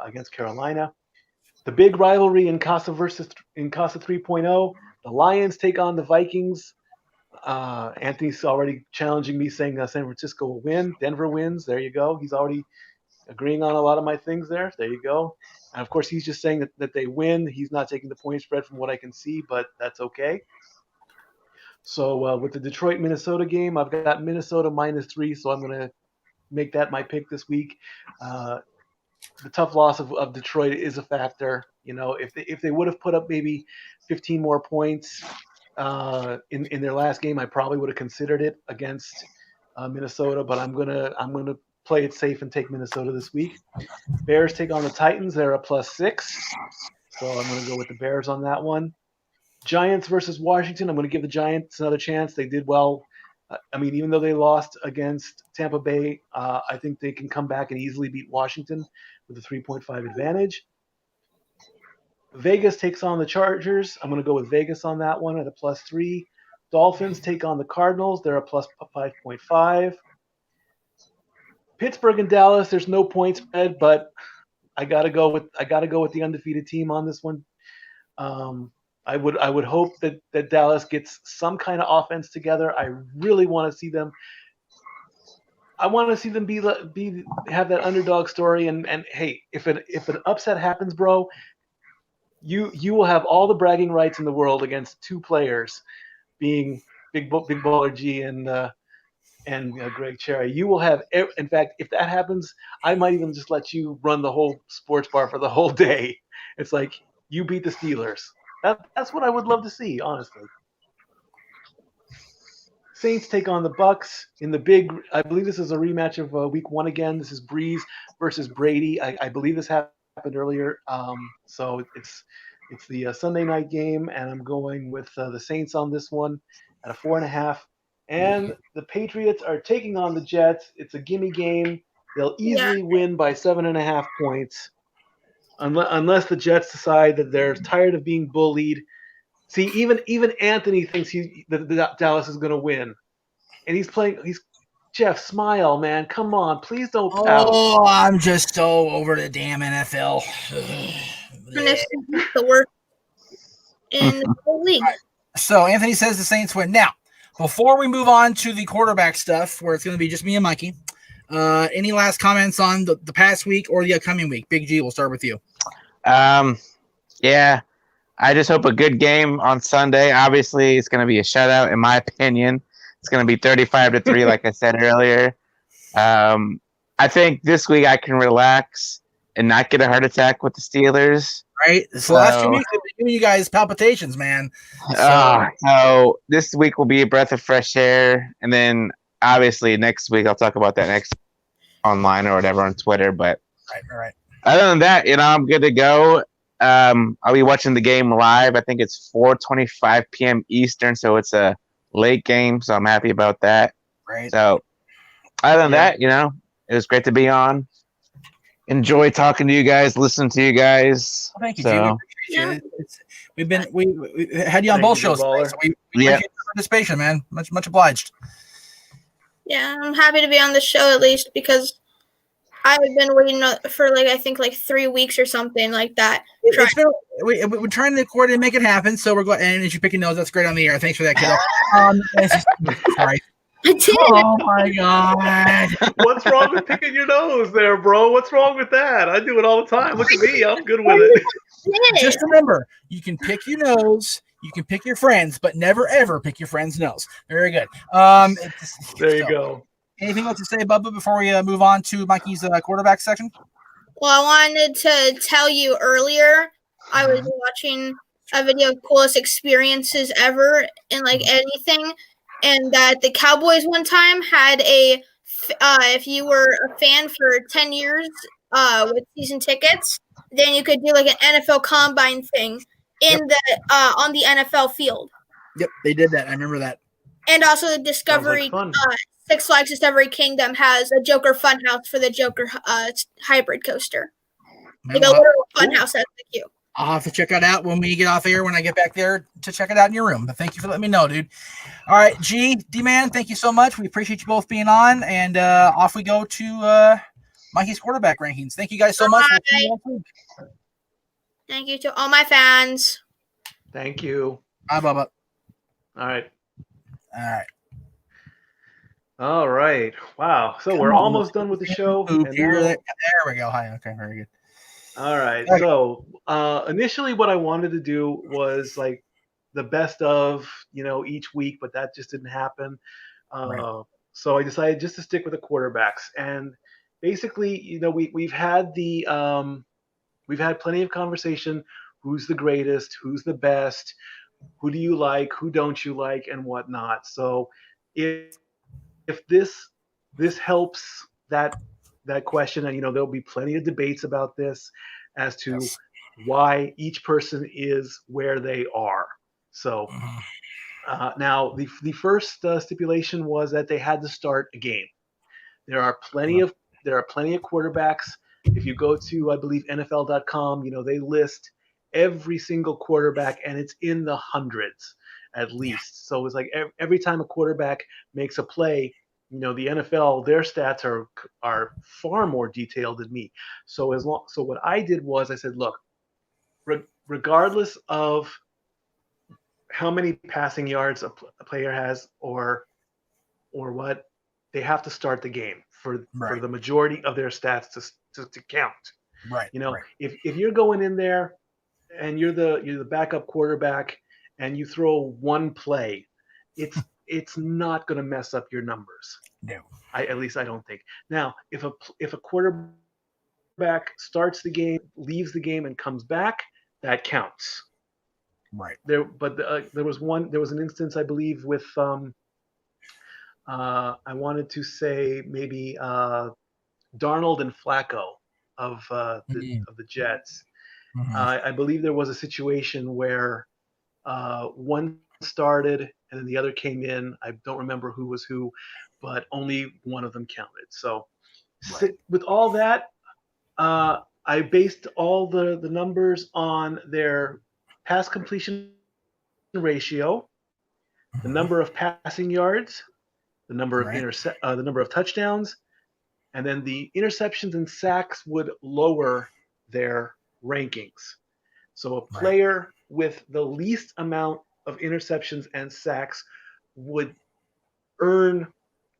against Carolina. The big rivalry in Casa 3.0. The Lions take on the Vikings. Anthony's already challenging me, saying San Francisco will win. Denver wins. There you go. He's already agreeing on a lot of my things there. There you go. And of course, he's just saying that they win. He's not taking the point spread from what I can see, but that's okay. So with the Detroit-Minnesota game, I've got Minnesota -3, so I'm going to make that my pick this week. The tough loss of Detroit is a factor. If they would have put up maybe 15 more points in their last game, I probably would have considered it against Minnesota. But I'm gonna play it safe and take Minnesota this week. Bears take on the Titans. They're a +6, so I'm gonna go with the Bears on that one. Giants versus Washington. I'm going to give the Giants another chance. They did well. I mean, even though they lost against Tampa Bay, I think they can come back and easily beat Washington with a 3.5 advantage. Vegas takes on the Chargers. I'm going to go with Vegas on that one at a +3. Dolphins take on the Cardinals. They're a +5.5. Pittsburgh and Dallas. There's no point spread, but I got to go with the undefeated team on this one. I would hope that Dallas gets some kind of offense together. I really want to see them. I want to see them have that underdog story. And hey, if an upset happens, bro, you will have all the bragging rights in the world against 2 players, being Big Baller G and Greg Cherry. You will have. In fact, if that happens, I might even just let you run the whole sports bar for the whole day. It's like you beat the Steelers. That's what I would love to see, honestly. Saints take on the Bucks in the big. I believe this is a rematch of Week 1 again. This is Brees versus Brady. I believe this happened earlier. So it's the Sunday night game, and I'm going with the Saints on this one at a 4.5. And the Patriots are taking on the Jets. It's a gimme game. They'll easily win by 7.5 points, unless the Jets decide that they're tired of being bullied. See, even Anthony thinks that Dallas is going to win, and he's playing. Jeff, smile, man. Come on, please don't pout. Oh, I'm just so over the damn NFL. And it's the worst in the whole league. So Anthony says the Saints win. Now, before we move on to the quarterback stuff, where it's going to be just me and Mikey, any last comments on the past week or the upcoming week? Big G, we'll start with you. Yeah. I just hope a good game on Sunday. Obviously, it's going to be a shutout, in my opinion. It's going to be 35-3, like I said earlier. I think this week I can relax and not get a heart attack with the Steelers. Right? So last 2 weeks, I've been giving you guys palpitations, man. So this week will be a breath of fresh air. And then, obviously, next week, I'll talk about that next online or whatever on Twitter. But right. Other than that, I'm good to go. I'll be watching the game live. I think it's 4:25 p.m. Eastern, so it's a late game, so I'm happy about that. Right. So other than that, it was great to be on. Enjoy talking to you guys, listening to you guys. Well, thank you, so, Jim. We had you on both shows today, so we appreciate your participation, man. Much obliged. Yeah, I'm happy to be on the show at least because I've been waiting for I think 3 weeks or something like that. We're trying to coordinate and make it happen, so we're glad. And as you're picking nose, that's great on the air. Thanks for that, kiddo. Sorry. I did. Oh my god! What's wrong with picking your nose, there, bro? What's wrong with that? I do it all the time. Look at me. I'm good with it. Just remember, you can pick your nose. You can pick your friends, but never ever pick your friend's nose. Very good. There you go. Anything else to say, Bubba, before we move on to Mikey's quarterback section? Well, I wanted to tell you earlier, I was watching a video of coolest experiences ever in anything, and that the Cowboys one time had if you were a fan for 10 years with season tickets, then you could do an NFL Combine thing on the NFL field. Yep, they did that. I remember that. And also Discovery Six Flags Discovery Kingdom has a Joker Funhouse for the Joker hybrid coaster. A little funhouse that's cute. I'll have to check that out when we get off air when I get back there to check it out in your room. But thank you for letting me know, dude. All right, D-Man, thank you so much. We appreciate you both being on. And off we go to Mikey's quarterback rankings. Thank you guys so much. Thank you to all my fans. Thank you. Bye, Bubba. All right. Wow. So we're almost done with the show. There we go. Hi. Okay. Very good. All right. So initially what I wanted to do was the best of, each week, but that just didn't happen. So I decided just to stick with the quarterbacks. And basically, we've had we've had plenty of conversation. Who's the greatest? Who's the best? Who do you like? Who don't you like? And whatnot. So if this helps that question, and there'll be plenty of debates about this as to why each person is where they are. So now the first stipulation was that they had to start a game. There are plenty of quarterbacks. If you go to, I believe, NFL.com, they list every single quarterback, and it's in the hundreds at least. So it's every time a quarterback makes a play, the NFL, their stats are far more detailed than me. So what I did was I said, look, regardless of how many passing yards a player has or what, they have to start the game for the majority of their stats to count. Right. If you're going in there and you're the backup quarterback and you throw one play, it's not going to mess up your numbers. No. At least I don't think. Now, if a quarterback starts the game, leaves the game, and comes back, that counts. Right. There was an instance, I believe, with I wanted to say maybe Darnold and Flacco of the Jets. I believe there was a situation where one started and then the other came in. I don't remember who was who, but only one of them counted. So with all that, I based all the numbers on their pass completion ratio, the number of passing yards, the number of the number of touchdowns, and then the interceptions and sacks would lower their rankings. So a player with the least amount of interceptions and sacks would earn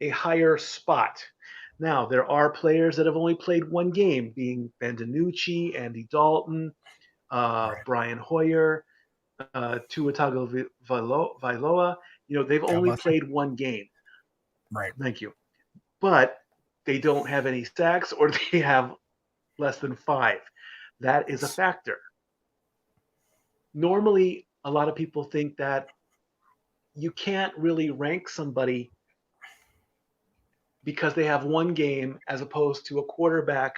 a higher spot. Now, there are players that have only played one game, being Ben Denucci, Andy Dalton, Brian Hoyer, Tua Tagovailoa. They've only played one game. Right. Thank you. But they don't have any sacks or they have less than 5. That is a factor. Normally, a lot of people think that you can't really rank somebody because they have one game as opposed to a quarterback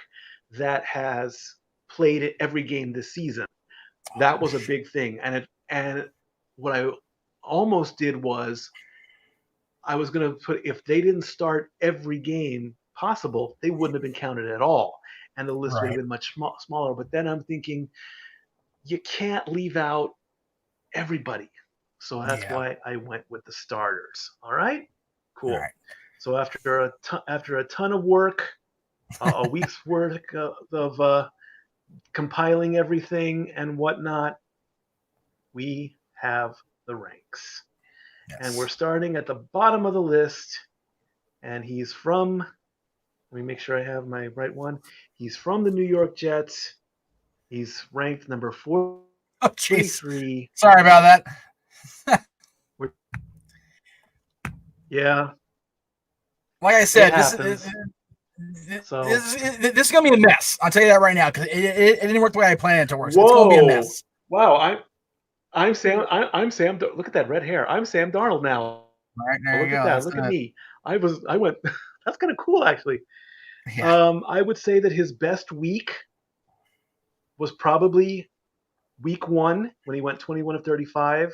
that has played it every game this season. That was a big thing. And what I almost did was I was going to put, if they didn't start every game possible, they wouldn't have been counted at all. And the list would have been much smaller. But then I'm thinking, you can't leave out everybody. So that's why I went with the starters. All right? Cool. All right. So after a ton of work, a week's worth of compiling everything and whatnot, we have the ranks. Yes. And we're starting at the bottom of the list. And he's from, let me make sure I have my right one. He's from the New York Jets. He's ranked number 43. Sorry about that. Yeah. Like I said, this is going to be a mess. I'll tell you that right now because it didn't work the way I planned it to work. So it's going to be a mess. Wow, I'm Sam. Look at that red hair. I'm Sam Darnold now. All right, there look you at go. that. Look at me. I went. That's kind of cool, actually. Yeah. I would say that his best week was probably week 1 when he went 21 of 35.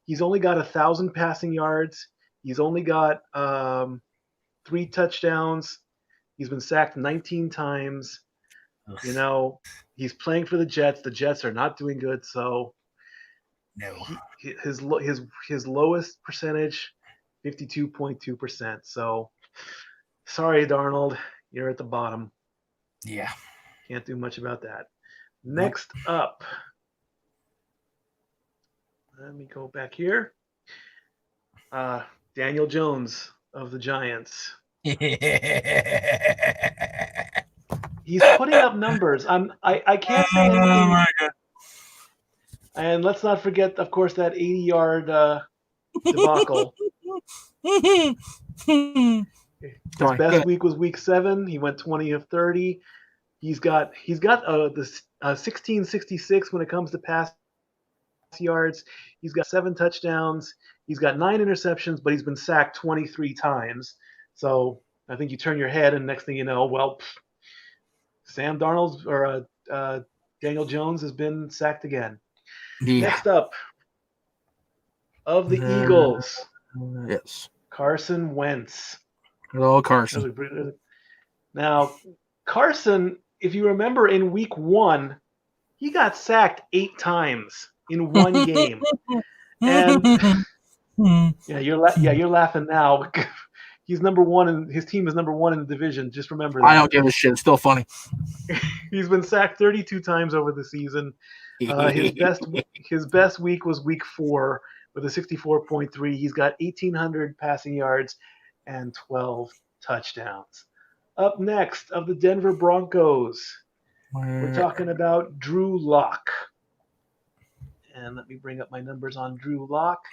He's only got 1,000 passing yards. He's only got 3 touchdowns. He's been sacked 19 times. Ugh. He's playing for the Jets. The Jets are not doing good, so no. His lowest percentage, 52.2%. So sorry, Darnold, you're at the bottom. Yeah. Can't do much about that. Next up, let me go back here. Daniel Jones of the Giants. He's putting up numbers. I can't say anything. Oh my God. And let's not forget, of course, that 80-yard debacle. His best week was week 7. He went 20 of 30. He's got the 1666 when it comes to pass yards. He's got 7 touchdowns. He's got 9 interceptions, but he's been sacked 23 times. So I think you turn your head, and next thing you know, well, Sam Darnold or Daniel Jones has been sacked again. Yeah. Next up, of the Eagles, yes, Carson Wentz. Hello, Carson. Now, Carson, if you remember, in week 1, he got sacked 8 times in one game, and you're laughing now. He's number 1, and his team is number 1 in the division. Just remember that. I don't give a shit. It's still funny. He's been sacked 32 times over the season. His best week was week 4 with a 64.3. He's got 1,800 passing yards and 12 touchdowns. Up next, of the Denver Broncos, we're talking about Drew Lock. And let me bring up my numbers on Drew Lock.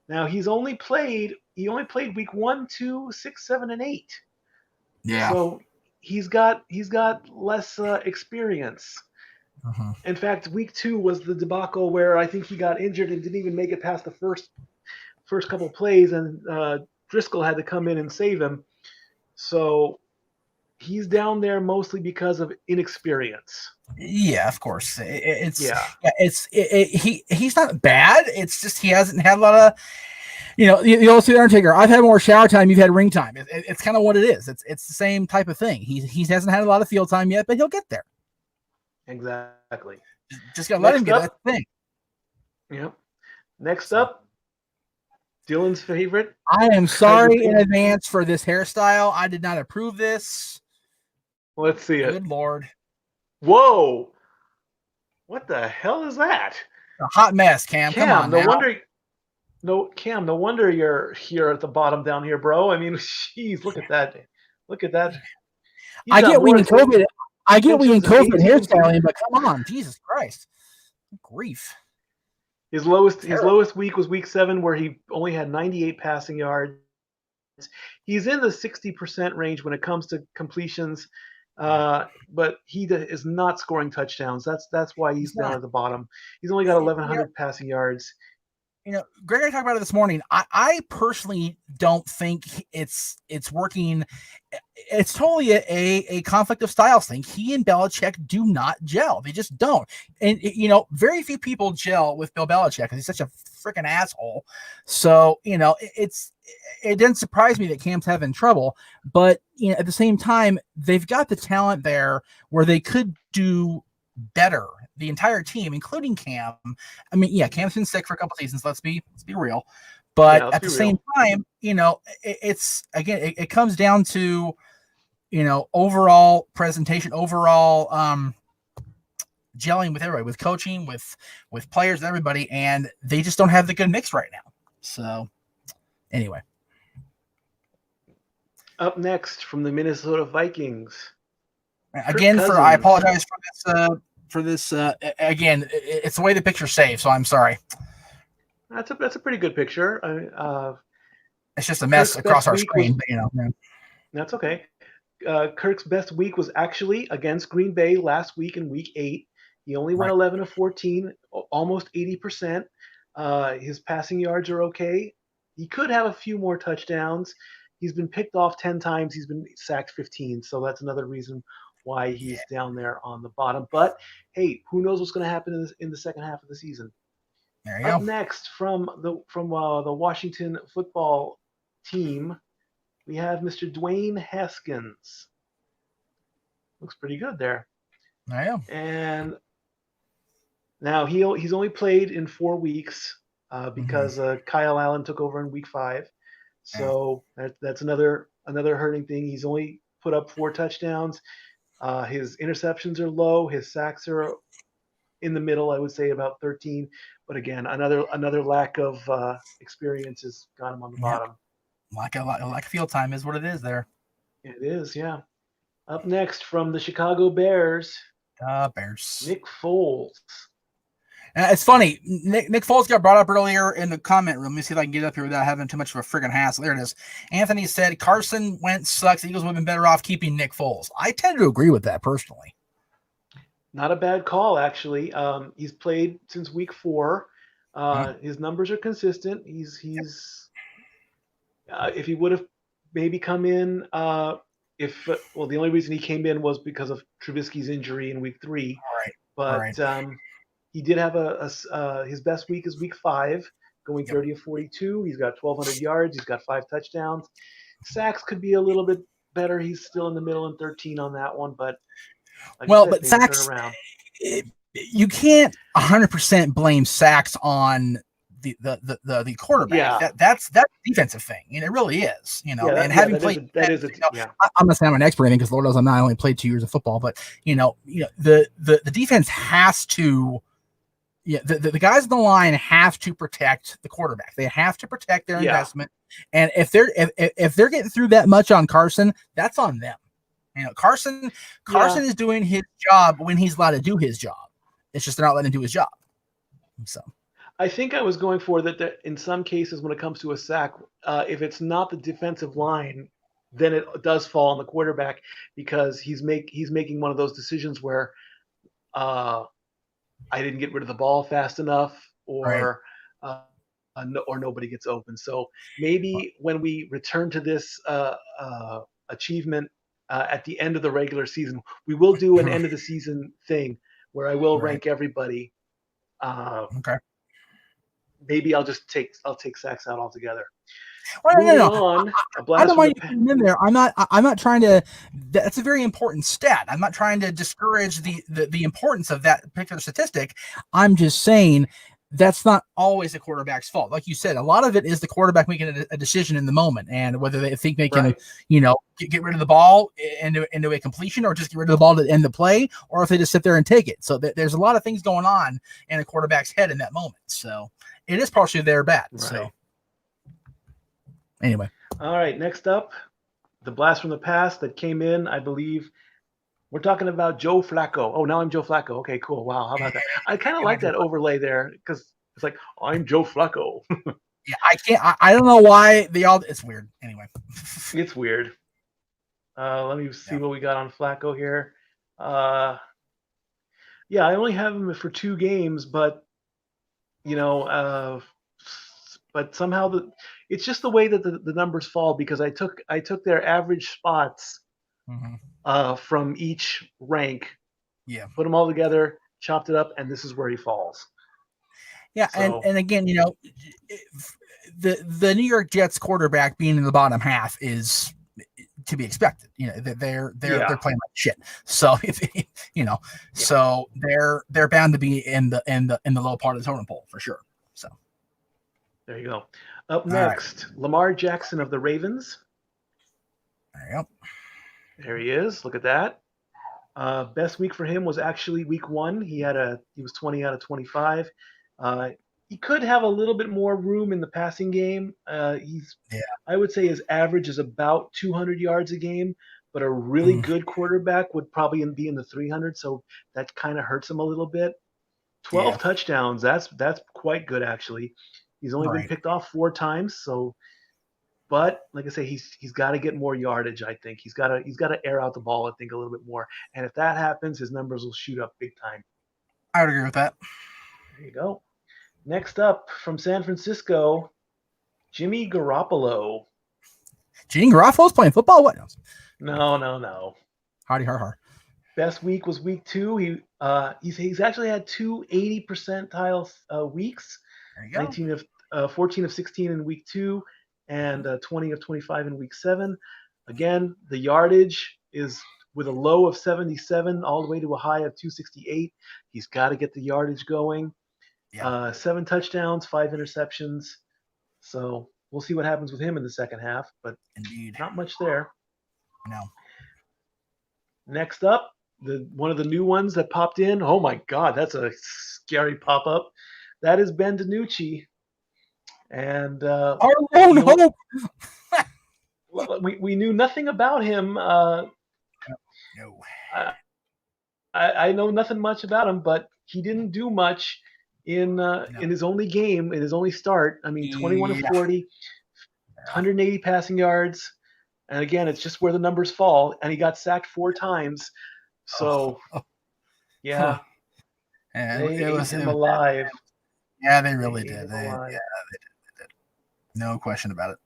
Now he only played week 1, 2, 6, 7, and 8. Yeah. So he's got less experience. Uh-huh. In fact, week 2 was the debacle where I think he got injured and didn't even make it past the first couple plays, and Driscoll had to come in and save him. So he's down there mostly because of inexperience. Yeah, of course. He's not bad. It's just he hasn't had a lot of, you also see the Undertaker. I've had more shower time. You've had ring time. It's kind of what it is. It's the same type of thing. He hasn't had a lot of field time yet, but he'll get there. Exactly. Just gotta let him get that thing. Yep. Next up, Dylan's favorite. I am sorry in advance for this hairstyle. I did not approve this. Let's see it. Good Lord. Whoa. What the hell is that? A hot mess, Cam. Come on. Cam, no wonder you're here at the bottom down here, bro. I mean, jeez, look at that. Look at that. I get we in COVID. I get we in COVID hairstyling, but come on, Jesus Christ. Grief. His lowest week was week 7, where he only had 98 passing yards. He's in the 60% range when it comes to completions, but he is not scoring touchdowns. That's why he's down at the bottom. He's only got 1,100 passing yards. Greg and I talked about it this morning. I personally don't think it's working. It's totally a conflict of styles thing. He and Belichick do not gel. They just don't. And, very few people gel with Bill Belichick because he's such a freaking asshole. So, it didn't surprise me that Cam's having trouble. But, at the same time, they've got the talent there where they could do better. The entire team, including Cam. I mean, yeah, Cam's been sick for a couple seasons. Let's be real. But at the same time, it comes down to, overall presentation, overall gelling with everybody, with coaching, with players, everybody, and they just don't have the good mix right now. So, anyway. Up next from the Minnesota Vikings. Again, I apologize for this. Again, it's the way the picture's saved, so I'm sorry. That's a pretty good picture. It's just a mess across our screen, but That's okay. Kirk's best week was actually against Green Bay last week in week 8. He only went 11 of 14, almost 80%. His passing yards are okay. He could have a few more touchdowns. He's been picked off 10 times. He's been sacked 15, so that's another reason why he's down there on the bottom. But hey, who knows what's going to happen in the second half of the season? There you Up go. next from the Washington football team, we have Mr. Dwayne Haskins. Looks pretty good there. There you go. And now he's only played in 4 weeks because Kyle Allen took over in week 5. So that's another hurting thing. He's only put up 4 touchdowns. His interceptions are low. His sacks are in the middle, I would say about 13. But again, another lack of experience has got him on the bottom. Lack of field time is what it is there. It is, yeah. Up next from the Chicago Bears. Bears. Nick Foles. It's funny. Nick Foles got brought up earlier in the comment room. Let me see if I can get up here without having too much of a friggin' hassle. There it is. Anthony said Carson Wentz sucks. The Eagles would have been better off keeping Nick Foles. I tend to agree with that personally. Not a bad call, actually. He's played since week 4. His numbers are consistent. He's if he would have maybe come in, the only reason he came in was because of Trubisky's injury in week 3. But he did have his best week is week 5, going 30 of 42. He's got 1,200 yards. He's got 5 touchdowns. Sacks could be a little bit better. He's still in the middle in 13 on that one, but but sacks, you can't 100% blame sacks on the quarterback. Yeah. That's a defensive thing, and it really is. And having played, I'm not saying I'm an expert or anything because Lord knows I only played 2 years of football, but the defense has to. Yeah, the guys on the line have to protect the quarterback. They have to protect their investment, and if they're getting through that much on Carson, that's on them. Carson is doing his job when he's allowed to do his job. It's just they're not letting him do his job. So, I think I was going for that in some cases when it comes to a sack, if it's not the defensive line, then it does fall on the quarterback because he's making one of those decisions where I didn't get rid of the ball fast enough, or or nobody gets open. So maybe when we return to this achievement at the end of the regular season, we will do an end of the season thing where I will rank everybody. Okay. Maybe I'll take sacks out altogether. Well, Moving no. on, a I blast don't from mind the you putting in there. I'm not trying to. That's a very important stat. I'm not trying to discourage the importance of that particular statistic. I'm just saying that's not always the quarterback's fault. Like you said, a lot of it is the quarterback making a decision in the moment, and whether they think they can, get rid of the ball into a completion, or just get rid of the ball to end the play, or if they just sit there and take it. So there's a lot of things going on in a quarterback's head in that moment. So it is partially their bad. Right. So anyway. All right, next up, the blast from the past that came in, I believe. We're talking about Joe Flacco. Oh, now I'm Joe Flacco. Okay, cool. Wow, how about that? I kind of like that overlay there because it's like, I'm Joe Flacco. Yeah, I can't. I don't know why they all. It's weird. Anyway, it's weird. Let me see what we got on Flacco here. Yeah, I only have him for 2 games, but but somehow it's just the way that the numbers fall, because I took their average spots from each rank, put them all together, chopped it up, and this is where he falls. Yeah, so, and again, the New York Jets quarterback being in the bottom half is to be expected. They're playing like shit. So so they're bound to be in the low part of the totem pole for sure. So there you go. Up next, Lamar Jackson of the Ravens. There you go. There he is. Look at that. Best week for him was actually week 1. He was 20 out of 25. He could have a little bit more room in the passing game. I would say his average is about 200 yards a game, but a really good quarterback would probably be in the 300. So that kind of hurts him a little bit. 12 touchdowns. That's quite good, actually. He's only been picked off 4 times. So, but like I say, he's got to get more yardage. I think he's got to air out the ball, I think, a little bit more. And if that happens, his numbers will shoot up big time. I would agree with that. There you go. Next up from San Francisco, Jimmy Garoppolo. Jimmy Garoppolo's playing football? What? No. Hardy har. Best week was week 2. He's actually had 2 80 percentile weeks. There you go. 14 of 16 in week 2, and 20 of 25 in week 7. Again, the yardage is with a low of 77 all the way to a high of 268. He's got to get the yardage going. 7 touchdowns, 5 interceptions. So we'll see what happens with him in the second half, but not much there. No. Next up, one of the new ones that popped in. Oh my God, that's a scary pop-up. That is Ben DiNucci. And our own hope. we knew nothing about him. No. I know nothing much about him, but he didn't do much in his only game, in his only start. I mean, 21 of 40, 180 passing yards. And again, it's just where the numbers fall. And he got sacked 4 times. So, yeah. And they ate him alive. Yeah, they really did. They did. No question about it.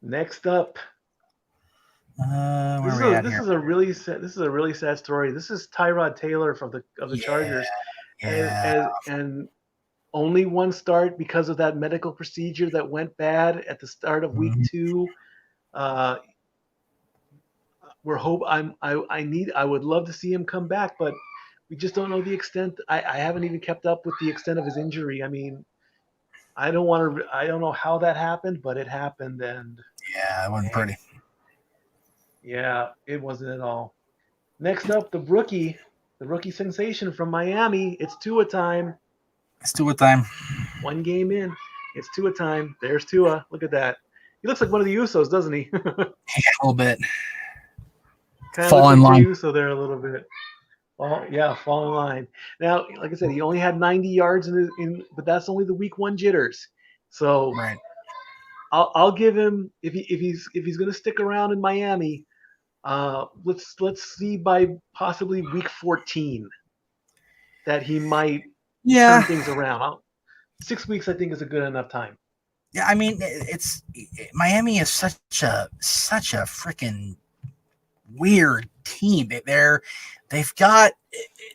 Next up. This is a really sad story. This is Tyrod Taylor of the Chargers. And only one start because of that medical procedure that went bad at the start of week 2. I would love to see him come back, but we just don't know the extent. I haven't even kept up with the extent of his injury. I mean, I don't know how that happened, but it happened, and it wasn't pretty. Yeah, it wasn't at all. Next up, the rookie sensation from Miami. It's Tua time. It's Tua time. 1 game in. It's Tua time. There's Tua. Look at that. He looks like one of the Usos, doesn't he? Yeah, a little bit. Kind of fall in line. Uso there a little bit. Fall in line. Now, like I said, he only had 90 yards but that's only the week 1 jitters. So I'll give him if he's going to stick around in Miami. Let's see by possibly week 14 that he might turn things around. 6 weeks, I think, is a good enough time. Yeah, I mean, Miami is such a freaking weird team. They've got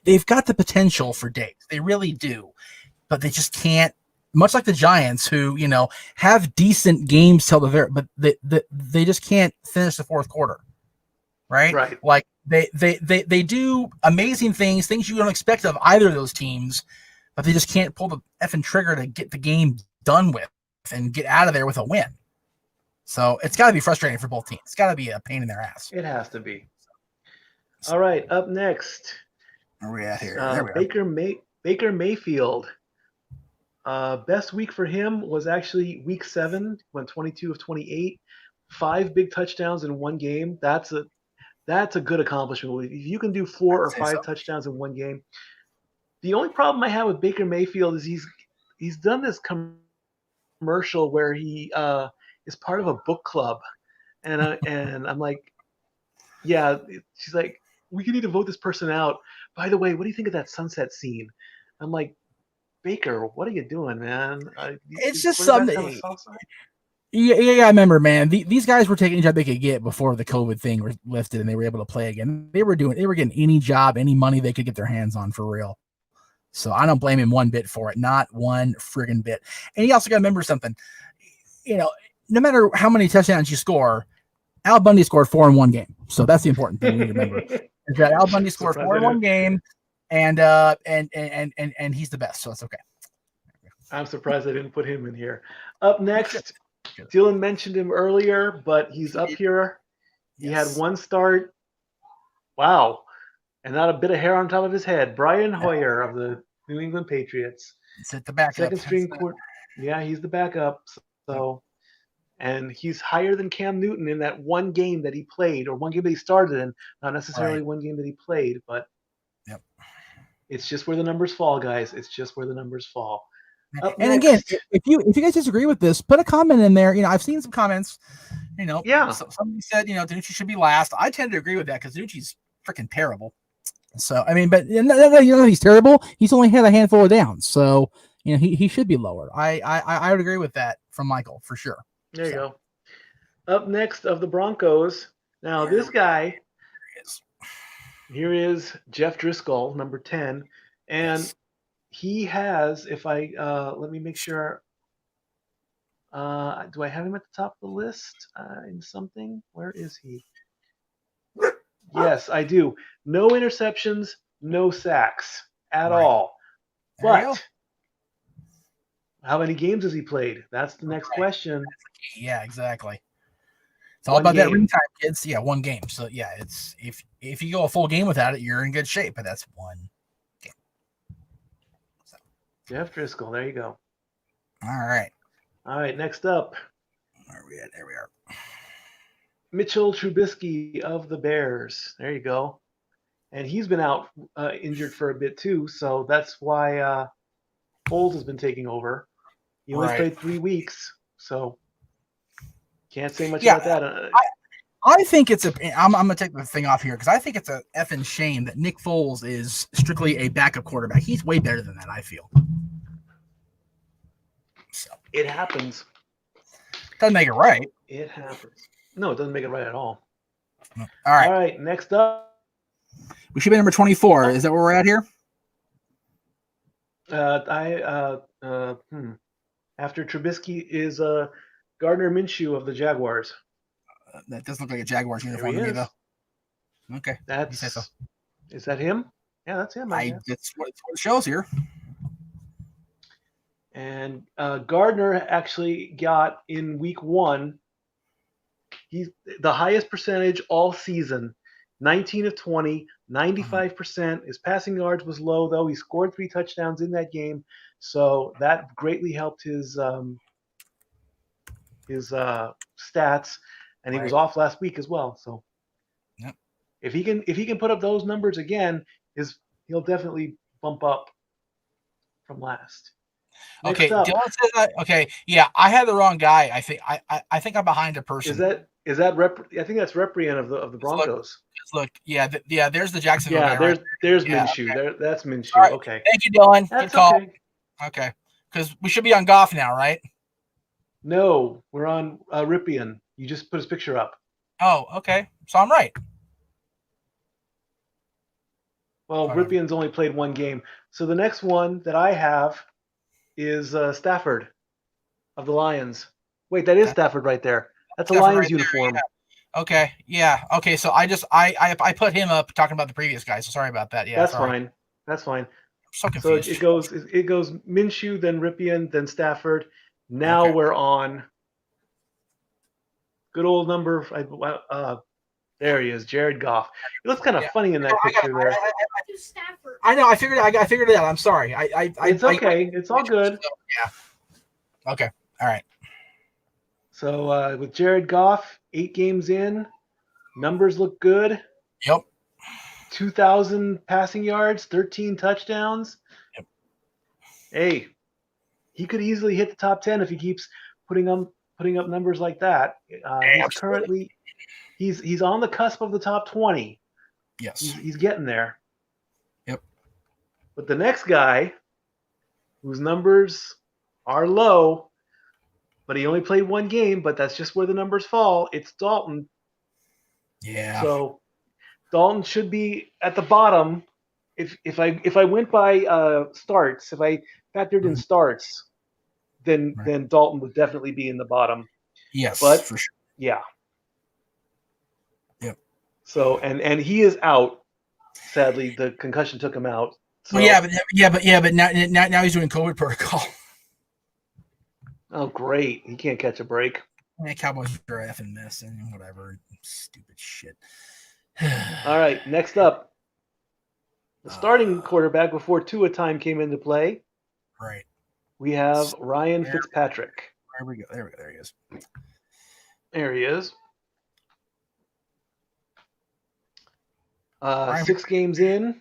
the potential for days. They really do, but they just can't. Much like the Giants, who have decent games till the very, but they just can't finish the fourth quarter, right? Right. Like they do amazing things you don't expect of either of those teams, but they just can't pull the effing trigger to get the game done with and get out of there with a win. So it's got to be frustrating for both teams. It's got to be a pain in their ass. It has to be. All right, up next. Where are we at here? There we are. Baker Mayfield. Best week for him was actually week 7, went 22 of 28, 5 big touchdowns in one game. That's a good accomplishment. If you can do 4 or 5 touchdowns in one game. The only problem I have with Baker Mayfield is he's done this commercial where he is part of a book club, and I'm like, yeah. She's like, we need to vote this person out. By the way, what do you think of that sunset scene? I'm like, Baker, what are you doing, man? It's just something. Yeah, I remember, man. These guys were taking a job they could get before the COVID thing was lifted, and they were able to play again. They were getting any job, any money they could get their hands on, for real. So I don't blame him one bit for it, not one friggin' bit. And you also got to remember something. No matter how many touchdowns you score, Al Bundy scored 4 in one game. So that's the important thing you need to remember. Is that Al Bundy scored 4 in one game, and he's the best. So that's okay. I'm surprised I didn't put him in here. Up next, Dylan mentioned him earlier, but he's up here. He had 1 start. Wow. And not a bit of hair on top of his head. Brian Hoyer of the New England Patriots. It's at the backup. Second string Yeah, he's the backup. So, and he's higher than Cam Newton in that one game that he played, or one game that he started in. Not necessarily one game that he played, but it's just where the numbers fall, guys. It's just where the numbers fall. And again, if you guys disagree with this, put a comment in there. I've seen some comments. Somebody said Denucci should be last. I tend to agree with that because Denucci's freaking terrible. So I mean, but he's terrible. He's only had a handful of downs, so he should be lower. I would agree with that from Michael for sure. There you go. Up next of the Broncos. Now this guy. Here is Jeff Driscoll, number 10, and he has. If I let me make sure. Do I have him at the top of the list in something? Where is he? Yes, I do. No interceptions, no sacks at all. But how many games has he played? That's the next question. Yeah, exactly. It's all about that ring time, kids. Yeah, 1 game. So yeah, it's if you go a full game without it, you're in good shape. But that's 1 game. So. Jeff Driscoll, there you go. All right. Next up. Where are we at? There we are. Mitchell Trubisky of the Bears. There you go. And he's been out injured for a bit too, so that's why Foles has been taking over. He only played 3 weeks, so can't say much about that. I think it's I'm going to take the thing off here because I think it's a effing shame that Nick Foles is strictly a backup quarterback. He's way better than that, I feel. So it happens. Doesn't make it right. It happens. No, it doesn't make it right at all. All right. Next up. We should be number 24. Is that where we're at here? After Trubisky is Gardner Minshew of the Jaguars. That doesn't look like a Jaguars uniform to me, though. Okay. Is that him? Yeah, that's him. That's what it shows here. And Gardner actually got in week 1. He's the highest percentage all season, 19 of 20, 95%. His passing yards was low, though. He scored 3 touchdowns in that game, so that greatly helped his stats. And he was off last week as well. So, if he can put up those numbers again, he'll definitely bump up from last. Okay, Dylan says that. Okay, yeah, I had the wrong guy. I think I'm behind a person. Is that I think that's Reprian of the Broncos. Look, there's the Jacksonville guy. There's Minshew. That's Minshew. Right. Okay. Thank you, Dylan. That's Good call. okay. Okay. Because we should be on Goff now, right? No, we're on Ripien. You just put his picture up. Oh, okay. So I'm right. Well, All right. Ripien's only played one game. So the next one that I have is Stafford of the Lions. Wait, that is Stafford right there. That's a Stafford Lions right there, uniform. yeah. Okay. Yeah. Okay. So I put him up talking about the previous guy. So sorry about that. Yeah. That's sorry. fine. That's fine. I'm so So confused. it goes Minshew, then Ripien, then Stafford. Now we're on good old number. There he is, Jared Goff. He looks kind of funny in that picture there. I know. I figured it out. I'm sorry. It's okay. It's all good. Yeah. Okay. All right. So with Jared Goff, 8 games in, numbers look good. Yep. 2,000 passing yards, 13 touchdowns. Yep. Hey, he could easily hit the top 10 if he keeps putting up numbers like that. He's currently he's on the cusp of the top 20. Yes. He's getting there. Yep. But the next guy, whose numbers are low, but he only played one game, but that's just where the numbers fall. It's Dalton. Yeah. So Dalton should be at the bottom. If I went by starts, if I factored in starts, then Dalton would definitely be in the bottom. Yes, but for sure. Yeah. Yep. So and he is out. Sadly, the concussion took him out. So, well, but now he's doing COVID protocol. Oh, great! He can't catch a break. Man, Cowboys are effing mess and whatever. Stupid shit. All right, next up, the starting quarterback before Tua time came into play. Right. We have Ryan Fitzpatrick. There we go. There he is. There he is. 6 games in.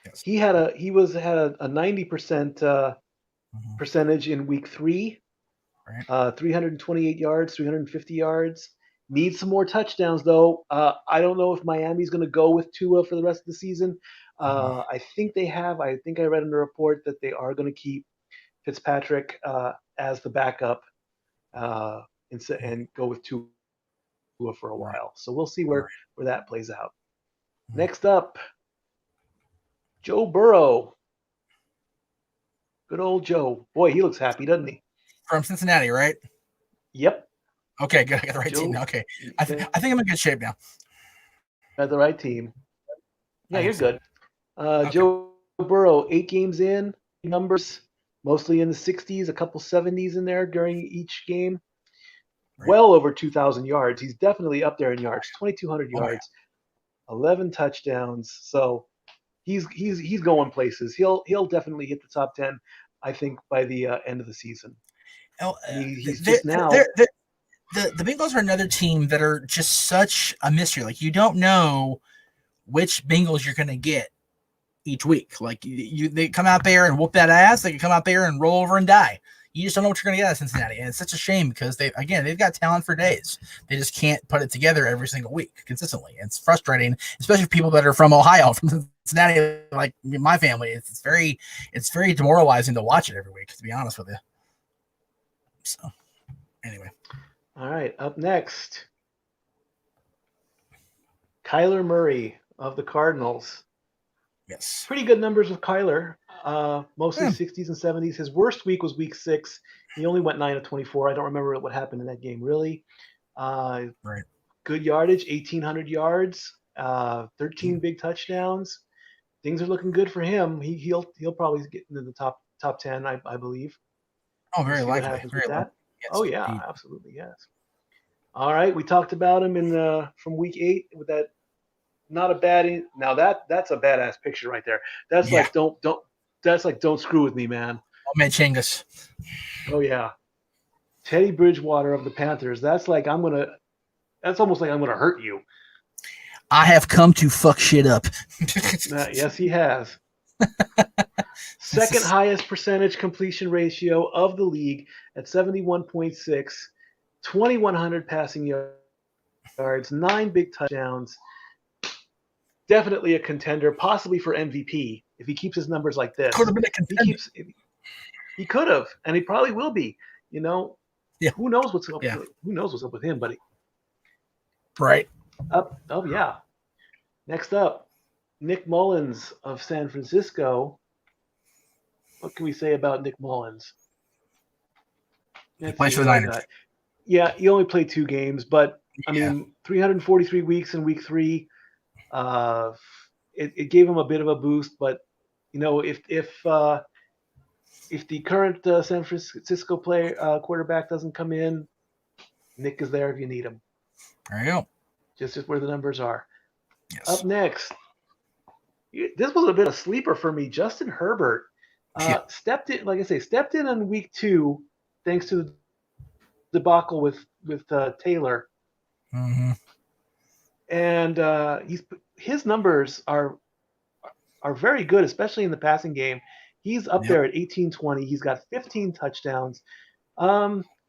Yes. He had a 90% percentage in week 3. Right. 328 yards, 350 yards. Needs some more touchdowns, though. I don't know if Miami's going to go with Tua for the rest of the season. I think they have. I think I read in the report that they are going to keep Fitzpatrick as the backup and go with Tua for a while. So we'll see where that plays out. Next up, Joe Burrow. Good old Joe. Boy, he looks happy, doesn't he? From Cincinnati, right? Yep. Okay, good. I got the right team now. Okay. I think I'm in good shape now. Got the right team. Yeah, you're good. Joe Burrow, 8 games in, numbers mostly in the 60s, a couple 70s in there during each game. Right. Well over 2,000 yards. He's definitely up there in yards. 2,200 yards, 11 touchdowns. So he's going places. He'll definitely hit the top 10, I think, by the end of the season. He's just now. The Bengals are another team that are just such a mystery. Like, you don't know which Bengals you're going to get each week. Like, they come out there and whoop that ass. They can come out there and roll over and die. You just don't know what you're going to get out of Cincinnati. And it's such a shame because they've got talent for days. They just can't put it together every single week consistently. It's frustrating, especially for people that are from Ohio, from Cincinnati, like my family. It's very demoralizing to watch it every week, to be honest with you. So, anyway. All right, up next, Kyler Murray of the Cardinals. Yes. Pretty good numbers with Kyler, mostly 60s and 70s. His worst week was week 6. He only went 9 of 24. I don't remember what happened in that game, really. Right. Good yardage, 1,800 yards, 13 big touchdowns. Things are looking good for him. He'll probably get into the top 10, I believe. Oh, very likely. Very likely. Yes, oh yeah, indeed. Absolutely, yes. All right, we talked about him from week 8 with that. Not a bad. Now that's a badass picture right there. That's like don't. That's like don't screw with me, man. Oh man, Chingus. Oh yeah, Teddy Bridgewater of the Panthers. That's almost like I'm gonna hurt you. I have come to fuck shit up. Yes, he has. Second highest percentage completion ratio of the league at 71.6, 2,100 passing yards, 9 big touchdowns. Definitely a contender, possibly for MVP if he keeps his numbers like this. Could have been a contender. He could have, and he probably will be. You know, Yeah. Who knows what's up? Yeah. Who knows what's up with him, buddy? Right. Oh yeah. Next up, Nick Mullins of San Francisco. What can we say about Nick Mullins? He plays for the Niners. Yeah, he only played 2 games, but I mean, 343 weeks in week 3. It gave him a bit of a boost, but you know, if the current San Francisco quarterback doesn't come in, Nick is there if you need him. There you go. Just where the numbers are. Yes. Up next, this was a bit of a sleeper for me. Justin Herbert stepped in, like I say, stepped in on week 2, thanks to the debacle with Taylor. Mm-hmm. And his numbers are very good, especially in the passing game. He's up there at 18-20. He's got 15 touchdowns.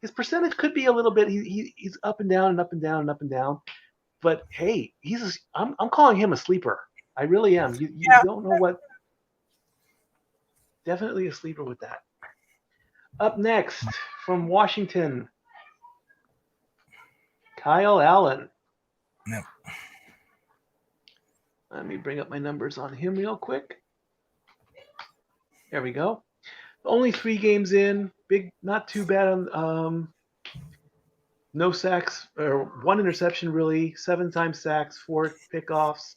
His percentage could be a little bit. He's up and down and up and down and up and down. But hey, I'm calling him a sleeper. I really am. You don't know what. Definitely a sleeper with that. Up next from Washington, Kyle Allen. Yep. Let me bring up my numbers on him real quick. There we go. Only 3 games in. Not too bad on no sacks or 1 interception really. 7 times sacks, 4 pickoffs.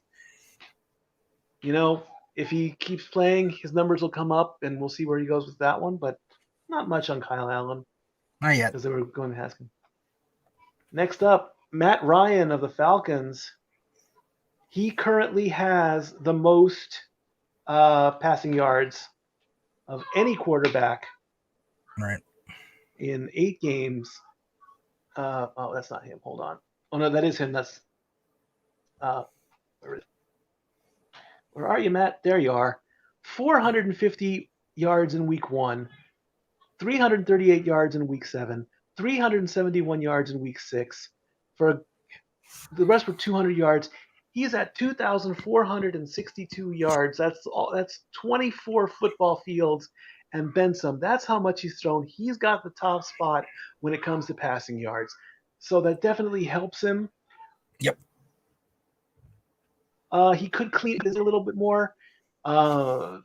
You know, if he keeps playing, his numbers will come up, and we'll see where he goes with that one. But not much on Kyle Allen. Not yet. Because they were going to Haskins. Next up, Matt Ryan of the Falcons. He currently has the most passing yards of any quarterback. Right. In 8 games. Oh, that's not him. Hold on. Oh no, that is him. That's where are you, Matt? There you are. 450 yards in week 1, 338 yards in week 7, 371 yards in week 6. For the rest were 200 yards. He's at 2,462 yards. That's 24 football fields and then some. That's how much he's thrown. He's got the top spot when it comes to passing yards. So that definitely helps him. Yep. He could clean it a little bit more. 12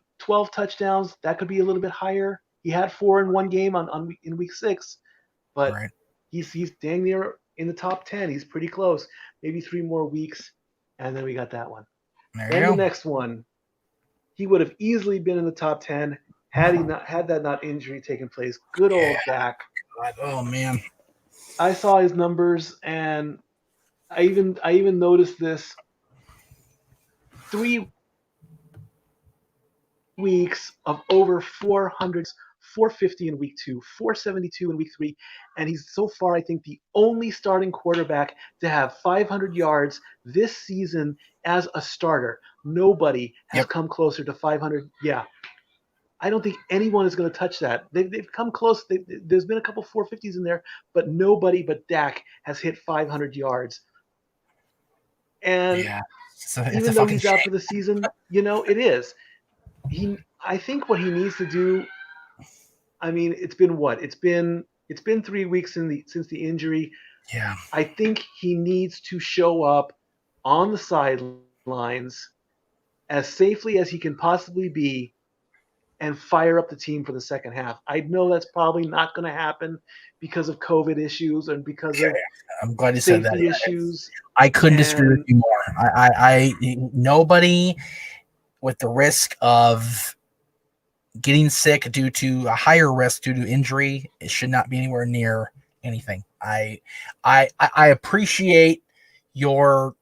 touchdowns. That could be a little bit higher. He had 4 in one game in week 6, but right. he's dang near in the top 10. He's pretty close. Maybe 3 more weeks, and then we got that one. There the next one, he would have easily been in the top 10 had that injury taken place. Good old Dak. Oh man. I saw his numbers, and I even noticed this. 3 weeks of over 400, 450 in week 2, 472 in week 3, and he's so far, I think, the only starting quarterback to have 500 yards this season as a starter. Nobody has come closer to 500. Yeah. I don't think anyone is going to touch that. They've come close. There's been a couple 450s in there, but nobody but Dak has hit 500 yards. And even though he's out for the season, you know, it is. I think what he needs to do, I mean, it's been what? It's been 3 weeks since the injury. Yeah. I think he needs to show up on the sidelines as safely as he can possibly be and fire up the team for the second half. I know that's probably not going to happen because of COVID issues and because of I'm glad you said that. issues. I couldn't disagree with you more. I nobody with the risk of getting sick due to a higher risk due to injury, it should not be anywhere near anything. I appreciate your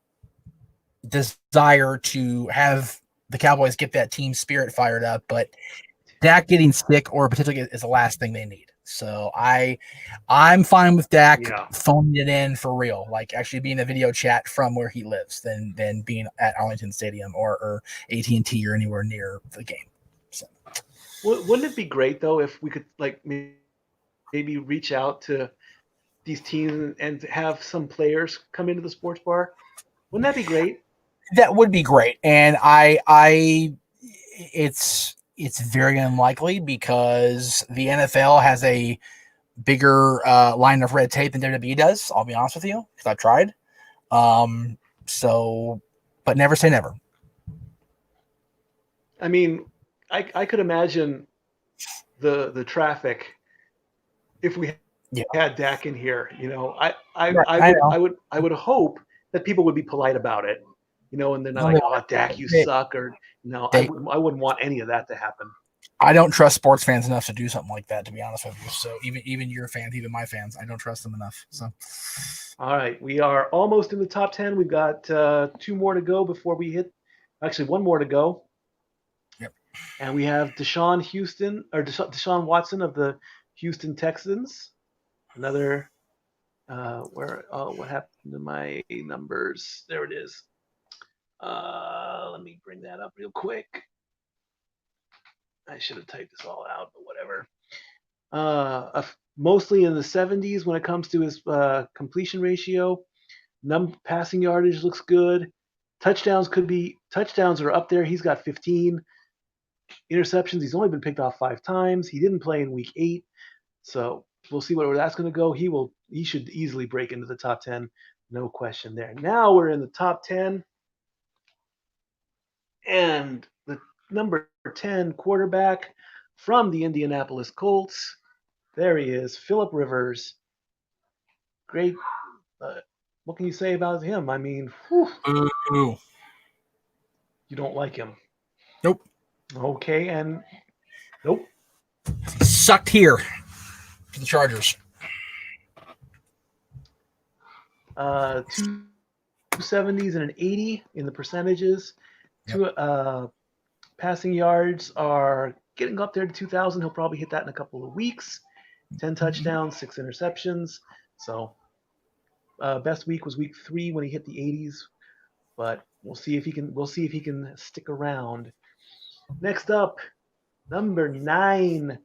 desire to have the Cowboys get that team spirit fired up, but Dak getting sick or potentially is the last thing they need. So I'm fine with Dak phoning it in for real, like actually being a video chat from where he lives than being at Arlington Stadium or AT&T or anywhere near the game. So wouldn't it be great though if we could like maybe reach out to these teams and have some players come into the sports bar? Wouldn't that be great? That would be great. And it's It's very unlikely because the NFL has a bigger line of red tape than WWE does. I'll be honest with you, because I've tried. But never say never. I mean, I could imagine the traffic if we had Dak in here. I would hope that people would be polite about it. And they're not like, "Oh, Dak, you suck," or I wouldn't want any of that to happen. I don't trust sports fans enough to do something like that, to be honest with you. So even your fans, even my fans, I don't trust them enough. So, all right, we are almost in the top 10. We've got 2 more to go before we hit. Actually, 1 more to go. Yep. And we have Deshaun Watson of the Houston Texans. Another. What happened to my numbers? There it is. Let me bring that up real quick. I should have typed this all out, but whatever. Mostly in the 70s when it comes to his completion ratio. Passing yardage looks good. Touchdowns are up there. He's got 15 interceptions. He's only been picked off 5 times. He didn't play in week 8, so we'll see where that's going to go. He should easily break into the top 10, no question there. Now we're in the top 10, and the number 10 quarterback from the Indianapolis Colts. There he is, Phillip Rivers. Great. What can you say about him? I mean, you don't like him. Nope. Okay, and nope. He sucked here for the Chargers. 270s and an 80 in the percentages. Yep. Passing yards are getting up there to 2,000. He'll probably hit that in a couple of weeks. 10 touchdowns, 6 interceptions. So best week was week 3 when he hit the 80s. But we'll see if he can stick around. Next up, number 9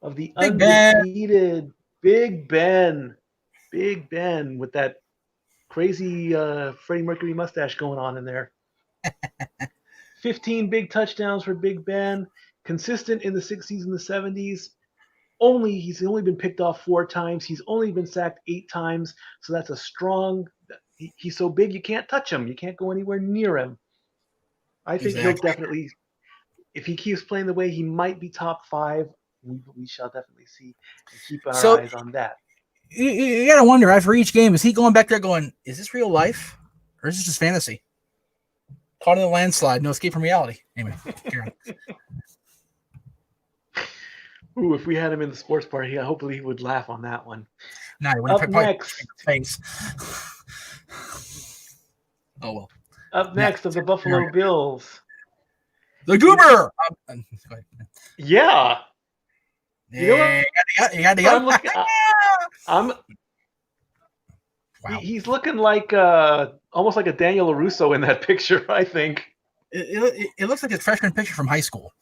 of the undefeated Big Ben. Big Ben with that crazy Freddie Mercury mustache going on in there. 15 big touchdowns for Big Ben. Consistent in the 60s and the 70s. He's only been picked off 4 times. He's only been sacked 8 times. So that's a strong. He's so big you can't touch him. You can't go anywhere near him. I think he'll definitely, if he keeps playing the way, he might be top 5. We shall definitely see and keep our eyes on that. You gotta wonder after each game, is he going back there going, is this real life or is this just fantasy? Caught in a landslide, no escape from reality. Anyway, Ooh, if we had him in the sports bar, hopefully he would laugh on that one. Nah, up next, face. Oh well. Up next of the Buffalo Bills, the Goober. Yeah. You got to go. Wow. He's looking like almost like a Daniel LaRusso in that picture, I think. It looks like a freshman picture from high school.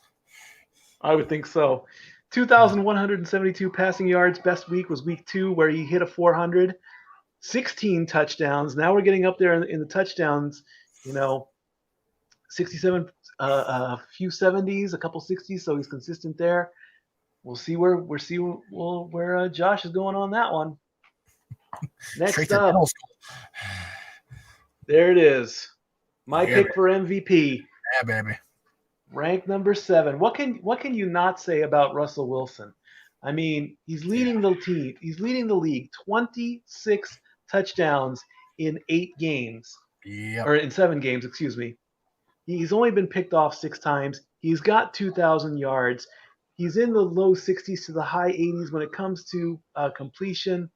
I would think so. 2,172 passing yards. Best week was week 2 where he hit a 400. 16 touchdowns. Now we're getting up there in the touchdowns, 67, a few 70s, a couple 60s, so he's consistent there. We'll see where Josh is going on that one. Next up, there it is. My pick for MVP. Yeah, baby. Rank number 7. What can you not say about Russell Wilson? I mean, he's leading the team. He's leading the league. 26 touchdowns in 8 games. Yep. Or in 7 games, excuse me. He's only been picked off 6 times. He's got 2,000 yards. He's in the low 60s to the high 80s when it comes to completion.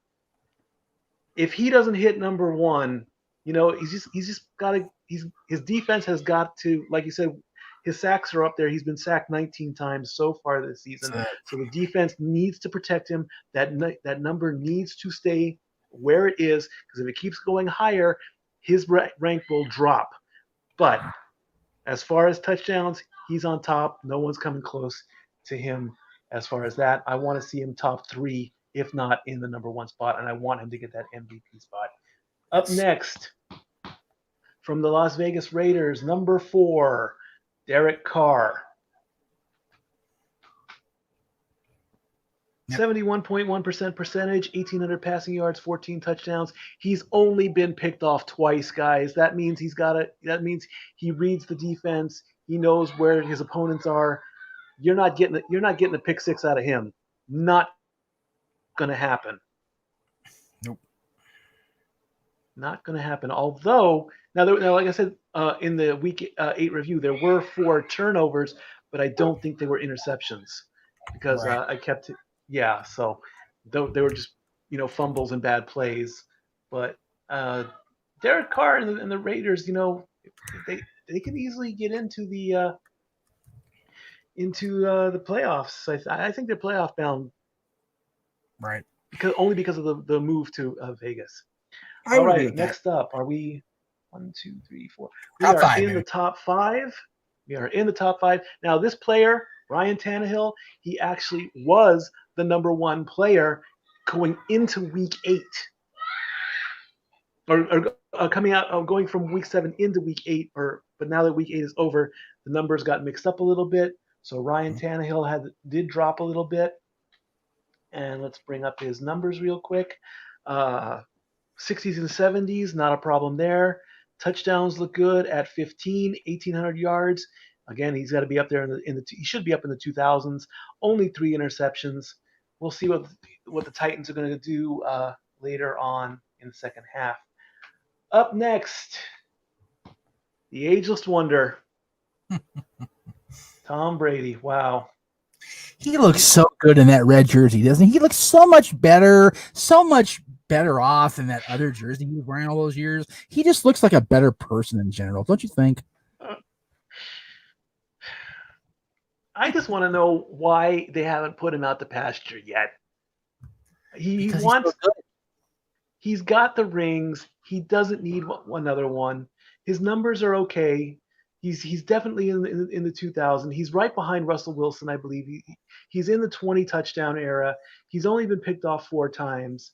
If he doesn't hit number 1, he's just got to. His defense has got to, like you said, his sacks are up there. He's been sacked 19 times so far this season. So the defense needs to protect him. That number needs to stay where it is, because if it keeps going higher, his rank will drop. But as far as touchdowns, he's on top. No one's coming close to him as far as that. I want to see him top 3, if not in the number 1 spot, and I want him to get that MVP spot. Up next, from the Las Vegas Raiders, number 4, Derek Carr. Yep. 71.1% percentage, 1,800 passing yards, 14 touchdowns. He's only been picked off twice, guys. That means That means he reads the defense. He knows where his opponents are. You're not getting a pick six out of him. Not going to happen. Nope. Not going to happen. Although now, like I said in the week 8 review, there were 4 turnovers, but I don't think they were interceptions because Right. I kept it. Yeah, so they were just fumbles and bad plays. But Derek Carr and the Raiders, they can easily get into the playoffs. I think they're playoff bound. Right. Because of the move to Vegas. I All would agree right, with that. next up, are we 1, 2, 3, 4? We Top are five, in baby. the top 5. We are in the top 5. Now, this player, Ryan Tannehill, he actually was the number 1 player going into week 8. Or going from week 7 into week 8. But now that week 8 is over, the numbers got mixed up a little bit. So Ryan Tannehill did drop a little bit. And let's bring up his numbers real quick. 60s and 70s, not a problem there. Touchdowns look good at 15, 1,800 yards. Again, he's got to be up there he should be up in the 2000s. Only 3 interceptions. We'll see what the Titans are going to do later on in the second half. Up next, the ageless wonder, Tom Brady. Wow. He looks so good in that red jersey, doesn't he? He looks so much better off than that other jersey he was wearing all those years. He just looks like a better person in general, don't you think? I just want to know why they haven't put him out to pasture yet. He's got the rings. He doesn't need another one. His numbers are okay. He's definitely in the 2000. He's right behind Russell Wilson, I believe. He's in the 20 touchdown era. He's only been picked off 4 times.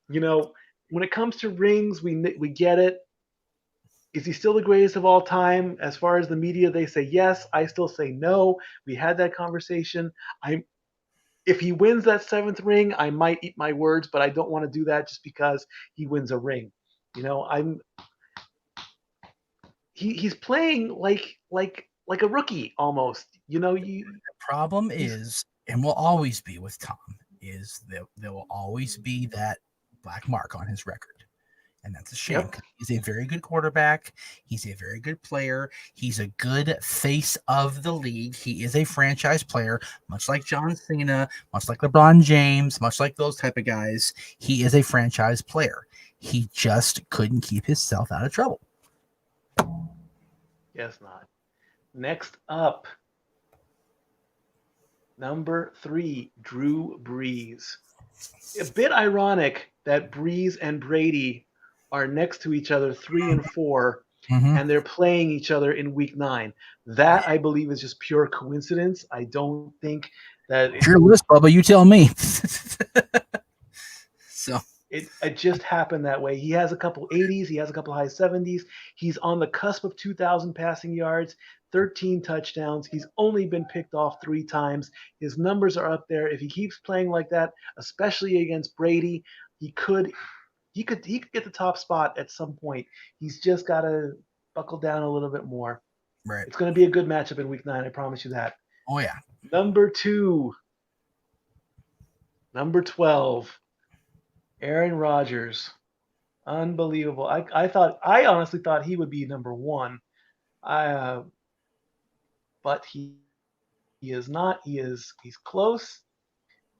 When it comes to rings, we get it. Is he still the greatest of all time? As far as the media, they say yes. I still say no. We had that conversation. If he wins that 7th ring, I might eat my words, but I don't want to do that just because he wins a ring. He's playing like a rookie almost. The problem is, and will always be with Tom, is that there will always be that black mark on his record. And that's a shame. Yep. He's a very good quarterback. He's a very good player. He's a good face of the league. He is a franchise player, much like John Cena, much like LeBron James, much like those type of guys. He is a franchise player. He just couldn't keep himself out of trouble. Yes, not. Next up, number 3, Drew Brees. A bit ironic that Brees and Brady are next to each other 3 and 4, and they're playing each other in week 9. That, I believe, is just pure coincidence. I don't think that Pure list, Bubba, you tell me. So it just happened that way. He has a couple 80s. He has a couple high 70s. He's on the cusp of 2,000 passing yards, 13 touchdowns. He's only been picked off 3 times. His numbers are up there. If he keeps playing like that, especially against Brady, he could get the top spot at some point. He's just got to buckle down a little bit more. Right. It's going to be a good matchup in week 9. I promise you that. Oh, yeah. Number 2. Number 12. Aaron Rodgers. Unbelievable. I honestly thought he would be number 1. But he is not. He's close.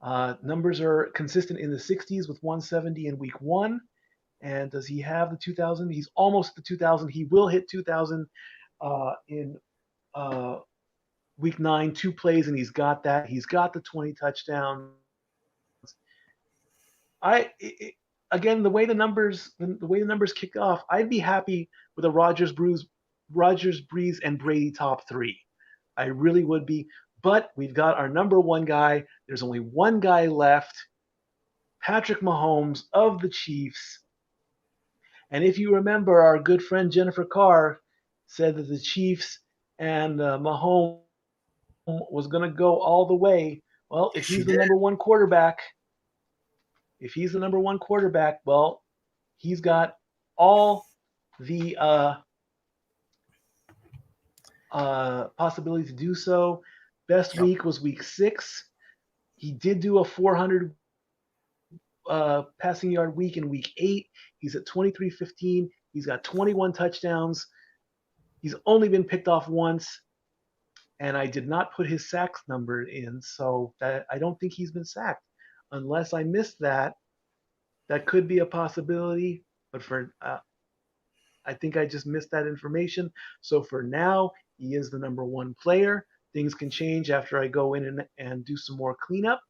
Numbers are consistent in the 60s with 170 in week 1. And does he have the 2,000? He's almost the 2,000. He will hit 2,000 in week 9, 2 plays, and he's got that. He's got the 20 touchdowns. Again, the way the numbers kick off, I'd be happy with a Rodgers, Brees, and Brady top 3. I really would be. But we've got our number 1 guy. There's only one guy left, Patrick Mahomes of the Chiefs. And if you remember, our good friend Jennifer Carr said that the Chiefs and Mahomes was going to go all the way. Well, if he's the number one quarterback, well, he's got all the possibility to do so. Best week was week 6. He did do a 400 passing yard week in week 8. He's at 23-15. He's got 21 touchdowns. He's only been picked off once, and I did not put his sacks number in, so that I don't think he's been sacked. Unless I missed that, that could be a possibility, but I think I just missed that information. So for now, he is the number one player. Things can change after I go in and do some more cleanup.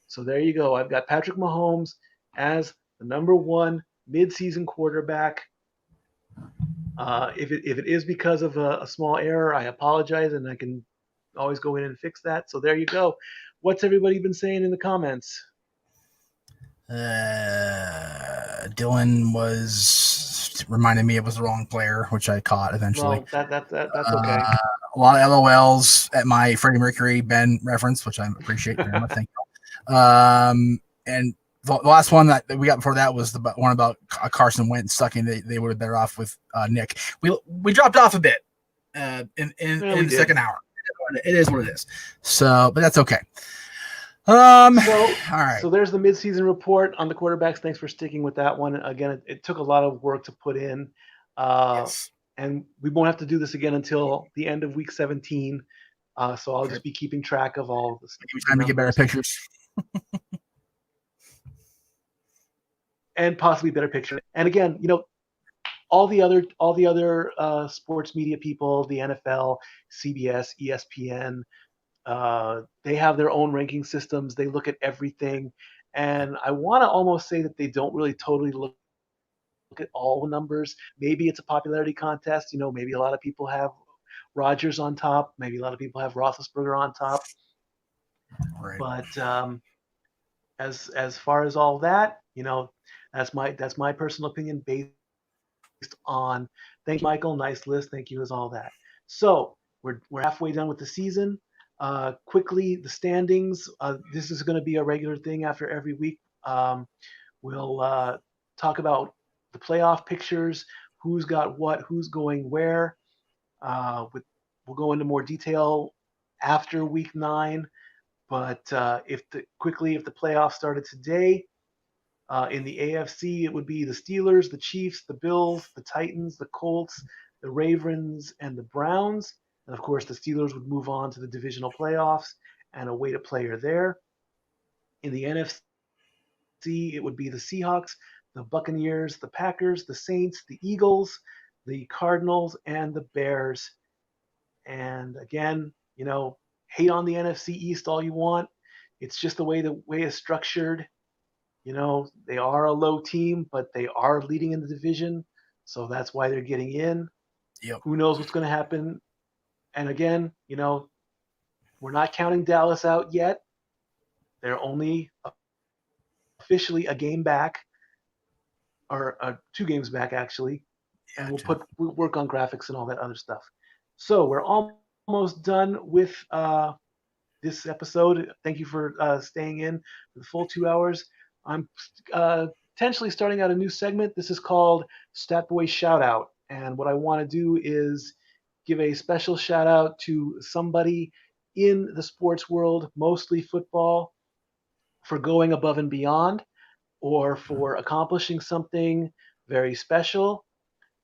So there you go. I've got Patrick Mahomes as the number one midseason quarterback. If it is because of a small error, I apologize, and I can always go in and fix that. So there you go. What's everybody been saying in the comments? Dylan was reminding me it was the wrong player, which I caught eventually. Well, that's okay. A lot of LOLs at my Freddie Mercury Ben reference, which I appreciate very much. Thank you. And the last one that we got before that was the one about Carson Wentz sucking. They would have better off with Nick. We dropped off a bit in the second hour. It is what it is. So, but that's okay. All right. So there's the midseason report on the quarterbacks. Thanks for sticking with that one. Again, it took a lot of work to put in. Yes. And we won't have to do this again until the end of week 17. So I'll just be keeping track of all of this. Give me time to get better pictures. And possibly better picture. And again, all the other sports media people, the NFL, CBS, ESPN, they have their own ranking systems. They look at everything, and I want to almost say that they don't really totally look at all the numbers. Maybe it's a popularity contest. Maybe a lot of people have Rodgers on top. Maybe a lot of people have Roethlisberger on top. Right. But as far as all that, that's my personal opinion based on. Thank you, Michael. Nice list. Thank you, as all that. So we're halfway done with the season. Quickly, the standings. This is going to be a regular thing after every week. We'll talk about the playoff pictures, who's got what, who's going where. We'll go into more detail after week 9. But if the playoffs started today, in the AFC, it would be the Steelers, the Chiefs, the Bills, the Titans, the Colts, the Ravens, and the Browns. And of course, the Steelers would move on to the divisional playoffs and await a player there. In the NFC, it would be the Seahawks, the Buccaneers, the Packers, the Saints, the Eagles, the Cardinals, and the Bears. And again, hate on the NFC East all you want. It's just the way it's structured. They are a low team, but they are leading in the division. So that's why they're getting in. Yep. Who knows what's going to happen? And again, we're not counting Dallas out yet. They're only officially a game back, or 2 games back, actually. And we'll work on graphics and all that other stuff. So we're almost done with this episode. Thank you for staying in for the full 2 hours. I'm potentially starting out a new segment. This is called Stat Boy Shoutout. And what I want to do is give a special shout out to somebody in the sports world, mostly football, for going above and beyond or for accomplishing something very special.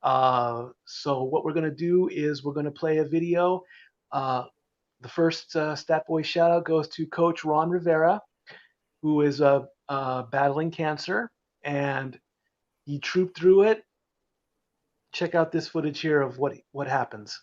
So what we're going to do is we're going to play a video. The first Stat Boy shout out goes to Coach Ron Rivera, who is battling cancer, and he trooped through it. Check out this footage here of what happens.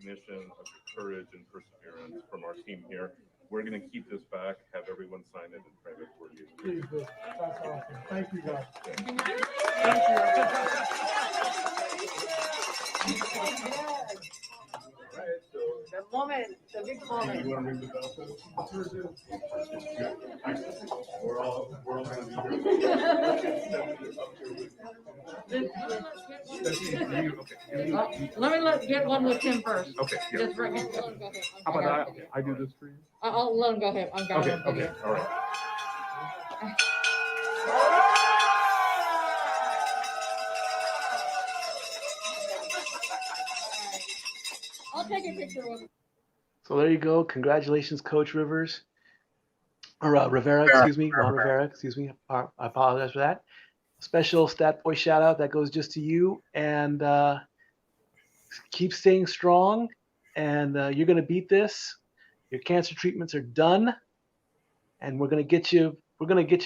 recognition of the courage and perseverance from our team here. We're going to keep this back, have everyone sign it and frame it for you. Please do. That's awesome. Thank you, guys. All right, so The moment, the big moment. you want to ring the bell? We're all going to be here. Let me get one with Tim first. Okay. Yeah. Just bring it. How about I do this for you? I'll let him go ahead. I'm going. Okay. All right. I'll take a picture with him. So there you go. Congratulations, Coach Rivers. Or Rivera, excuse me. Ron Rivera, excuse me. I apologize for that. Special Stat Boy shout out that goes just to you. And keep staying strong. And you're going to beat this. Your cancer treatments are done. And we're going to get you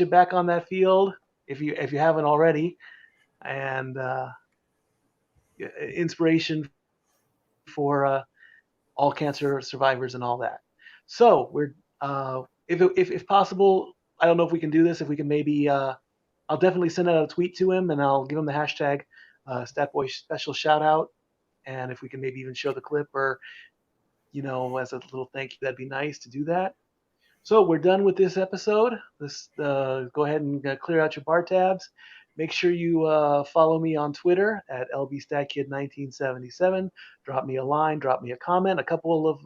back on that field if you haven't already. And inspiration for all cancer survivors and all that. So we're if possible, I don't know if we can do this. If we can maybe, I'll definitely send out a tweet to him and I'll give him the hashtag Statboy special shout out. And if we can maybe even show the clip or, as a little thank you, that'd be nice to do that. So we're done with this episode. Go ahead and clear out your bar tabs. Make sure you follow me on Twitter at LBStatKid1977. Drop me a line, drop me a comment. A couple of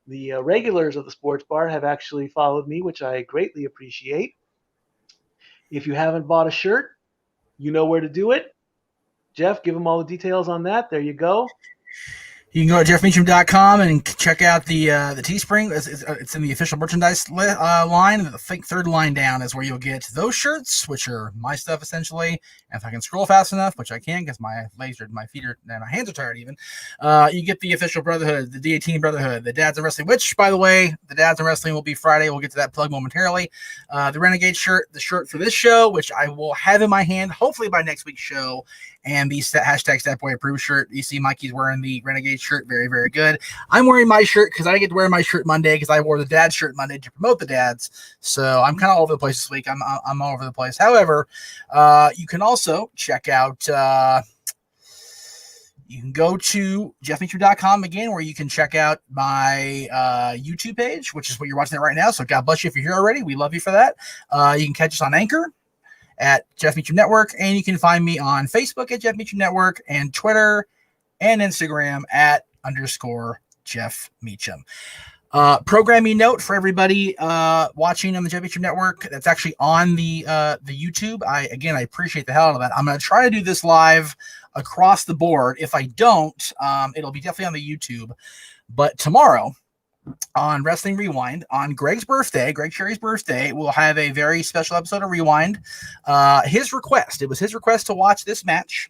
the regulars of the Sports Bar have actually followed me, which I greatly appreciate. If you haven't bought a shirt, you know where to do it. Jeff, give them all the details on that. There you go. You can go to jeffmeacham.com and check out the Teespring. It's in the official merchandise line. I think third line down is where you'll get those shirts, which are my stuff essentially. And if I can scroll fast enough, which I can because my legs are, my feet are, and my hands are tired even, you get the official Brotherhood, the D18 Brotherhood, the Dads of Wrestling, which, by the way, the Dads of Wrestling will be Friday. We'll get to that plug momentarily. The Renegade shirt, the shirt for this show, which I will have in my hand hopefully by next week's show, and the hashtag Statboy Approved shirt. You see Mikey's wearing the Renegade shirt. Very, very good. I'm wearing my shirt because I get to wear my shirt Monday because I wore the Dad shirt Monday to promote the Dads. So I'm kind of all over the place this week. I'm all over the place. However, you can also check out you can go to jeffmeacham.com again, where you can check out my YouTube page, which is what you're watching right now. So God bless you if you're here already. We love you for that. You can catch us on Anchor at Jeff Meacham Network, and you can find me on Facebook at Jeff Meacham Network and Twitter and Instagram at _Jeff Meacham. Programming note for everybody watching on the Jeff Meacham Network that's actually on the YouTube. I appreciate the hell out of that. I'm going to try to do this live across the board. If I don't, it'll be definitely on the YouTube. But tomorrow on Wrestling Rewind, on Greg Sherry's birthday, we'll have a very special episode of Rewind. It was his request to watch this match.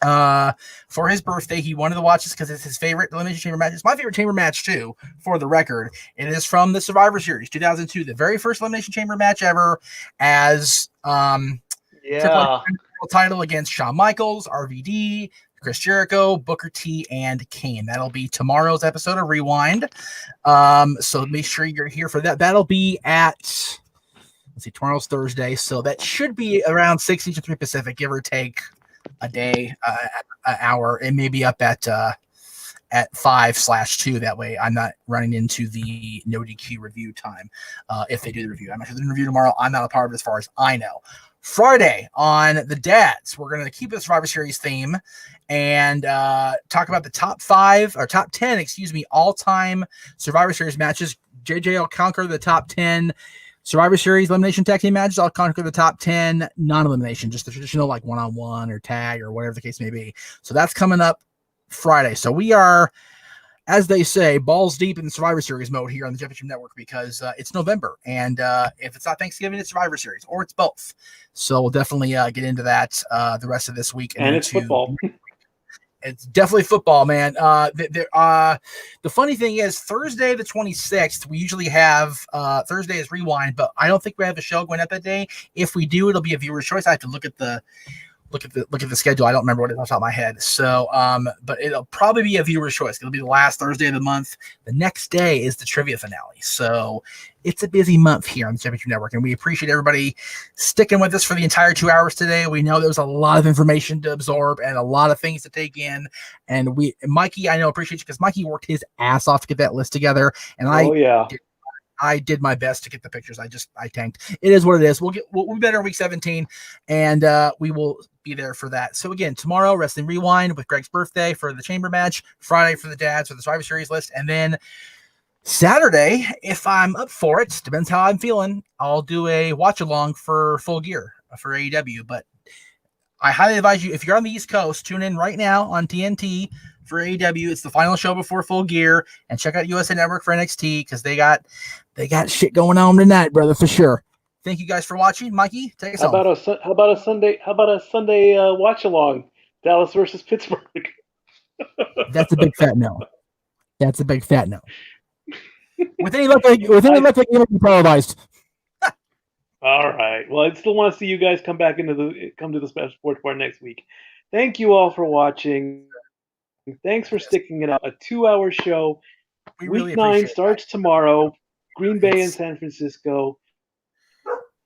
For his birthday, he wanted to watch this because it's his favorite Elimination Chamber match. It's my favorite chamber match too, for the record. It is from the Survivor Series 2002, the very first Elimination Chamber match ever, as title against Shawn Michaels, RVD, Chris Jericho, Booker T, and Kane. That'll be tomorrow's episode of Rewind. So make sure you're here for that. That'll be at, tomorrow's Thursday, so that should be around 6 Eastern, 3 Pacific, give or take a day, an hour. It may be up at 5/2. That way I'm not running into the no DQ review time if they do the review. I'm not sure they're going to review tomorrow. I'm not a part of it as far as I know. Friday on the Dads, we're going to keep the Survivor Series theme and talk about the top 10, all-time Survivor Series matches. JJ will conquer the top 10 Survivor Series elimination tag team matches. I'll conquer the top 10 non-elimination, just the traditional like one-on-one or tag or whatever the case may be. So that's coming up Friday. So we are, as they say, balls deep in Survivor Series mode here on the Jeff Meacham Network because it's November. And if it's not Thanksgiving, it's Survivor Series, or it's both. So we'll definitely get into that the rest of this week. And it's football. It's definitely football, man. The funny thing is, Thursday the 26th, we usually have Thursday is Rewind, but I don't think we have a show going up that day. If we do, it'll be a viewer's choice. I have to look at look at the schedule. I don't remember what it is off the top of my head. So, but it'll probably be a viewer's choice. It'll be the last Thursday of the month. The next day is the trivia finale. So it's a busy month here on the Championship Network, and we appreciate everybody sticking with us for the entire 2 hours today. We know there was a lot of information to absorb and a lot of things to take in. And Mikey, I know, appreciate you because Mikey worked his ass off to get that list together. And I did my best to get the pictures. I tanked. It is what it is. We'll be better in week 17, and we will be there for that. So again, tomorrow, Wrestling Rewind with Greg's birthday for the chamber match, Friday for the dads for the Survivor Series list, and then Saturday, if I'm up for it, depends how I'm feeling, I'll do a watch along for Full Gear for AEW. But I highly advise you, if you're on the East Coast, tune in right now on TNT for AEW. It's the final show before Full Gear, and check out USA Network for NXT because they got shit going on tonight, brother, for sure. Thank you guys for watching. Mikey, take us home. How about a Sunday watch along? Dallas versus Pittsburgh. That's a big fat no. That's a big fat no. With any luck, it'll be televised. All right. Well, I still want to see you guys come to the Special Sports Bar next week. Thank you all for watching. Thanks for sticking it out. A 2-hour show. Week 9 starts tomorrow. Green Bay and San Francisco.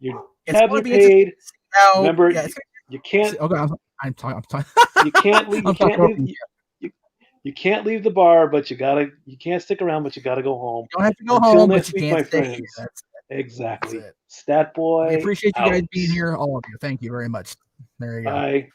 You have your paid. Remember, you can't. Okay, I'm talking. You can't leave. You can't leave the bar, but you can't stick around, but you gotta go home. You don't have to go Until home, next but you week, can't my stay friends. here. Exactly. That's it. Stat Boy. We appreciate you guys out. being here, all of you. Thank you very much. There you go. Bye.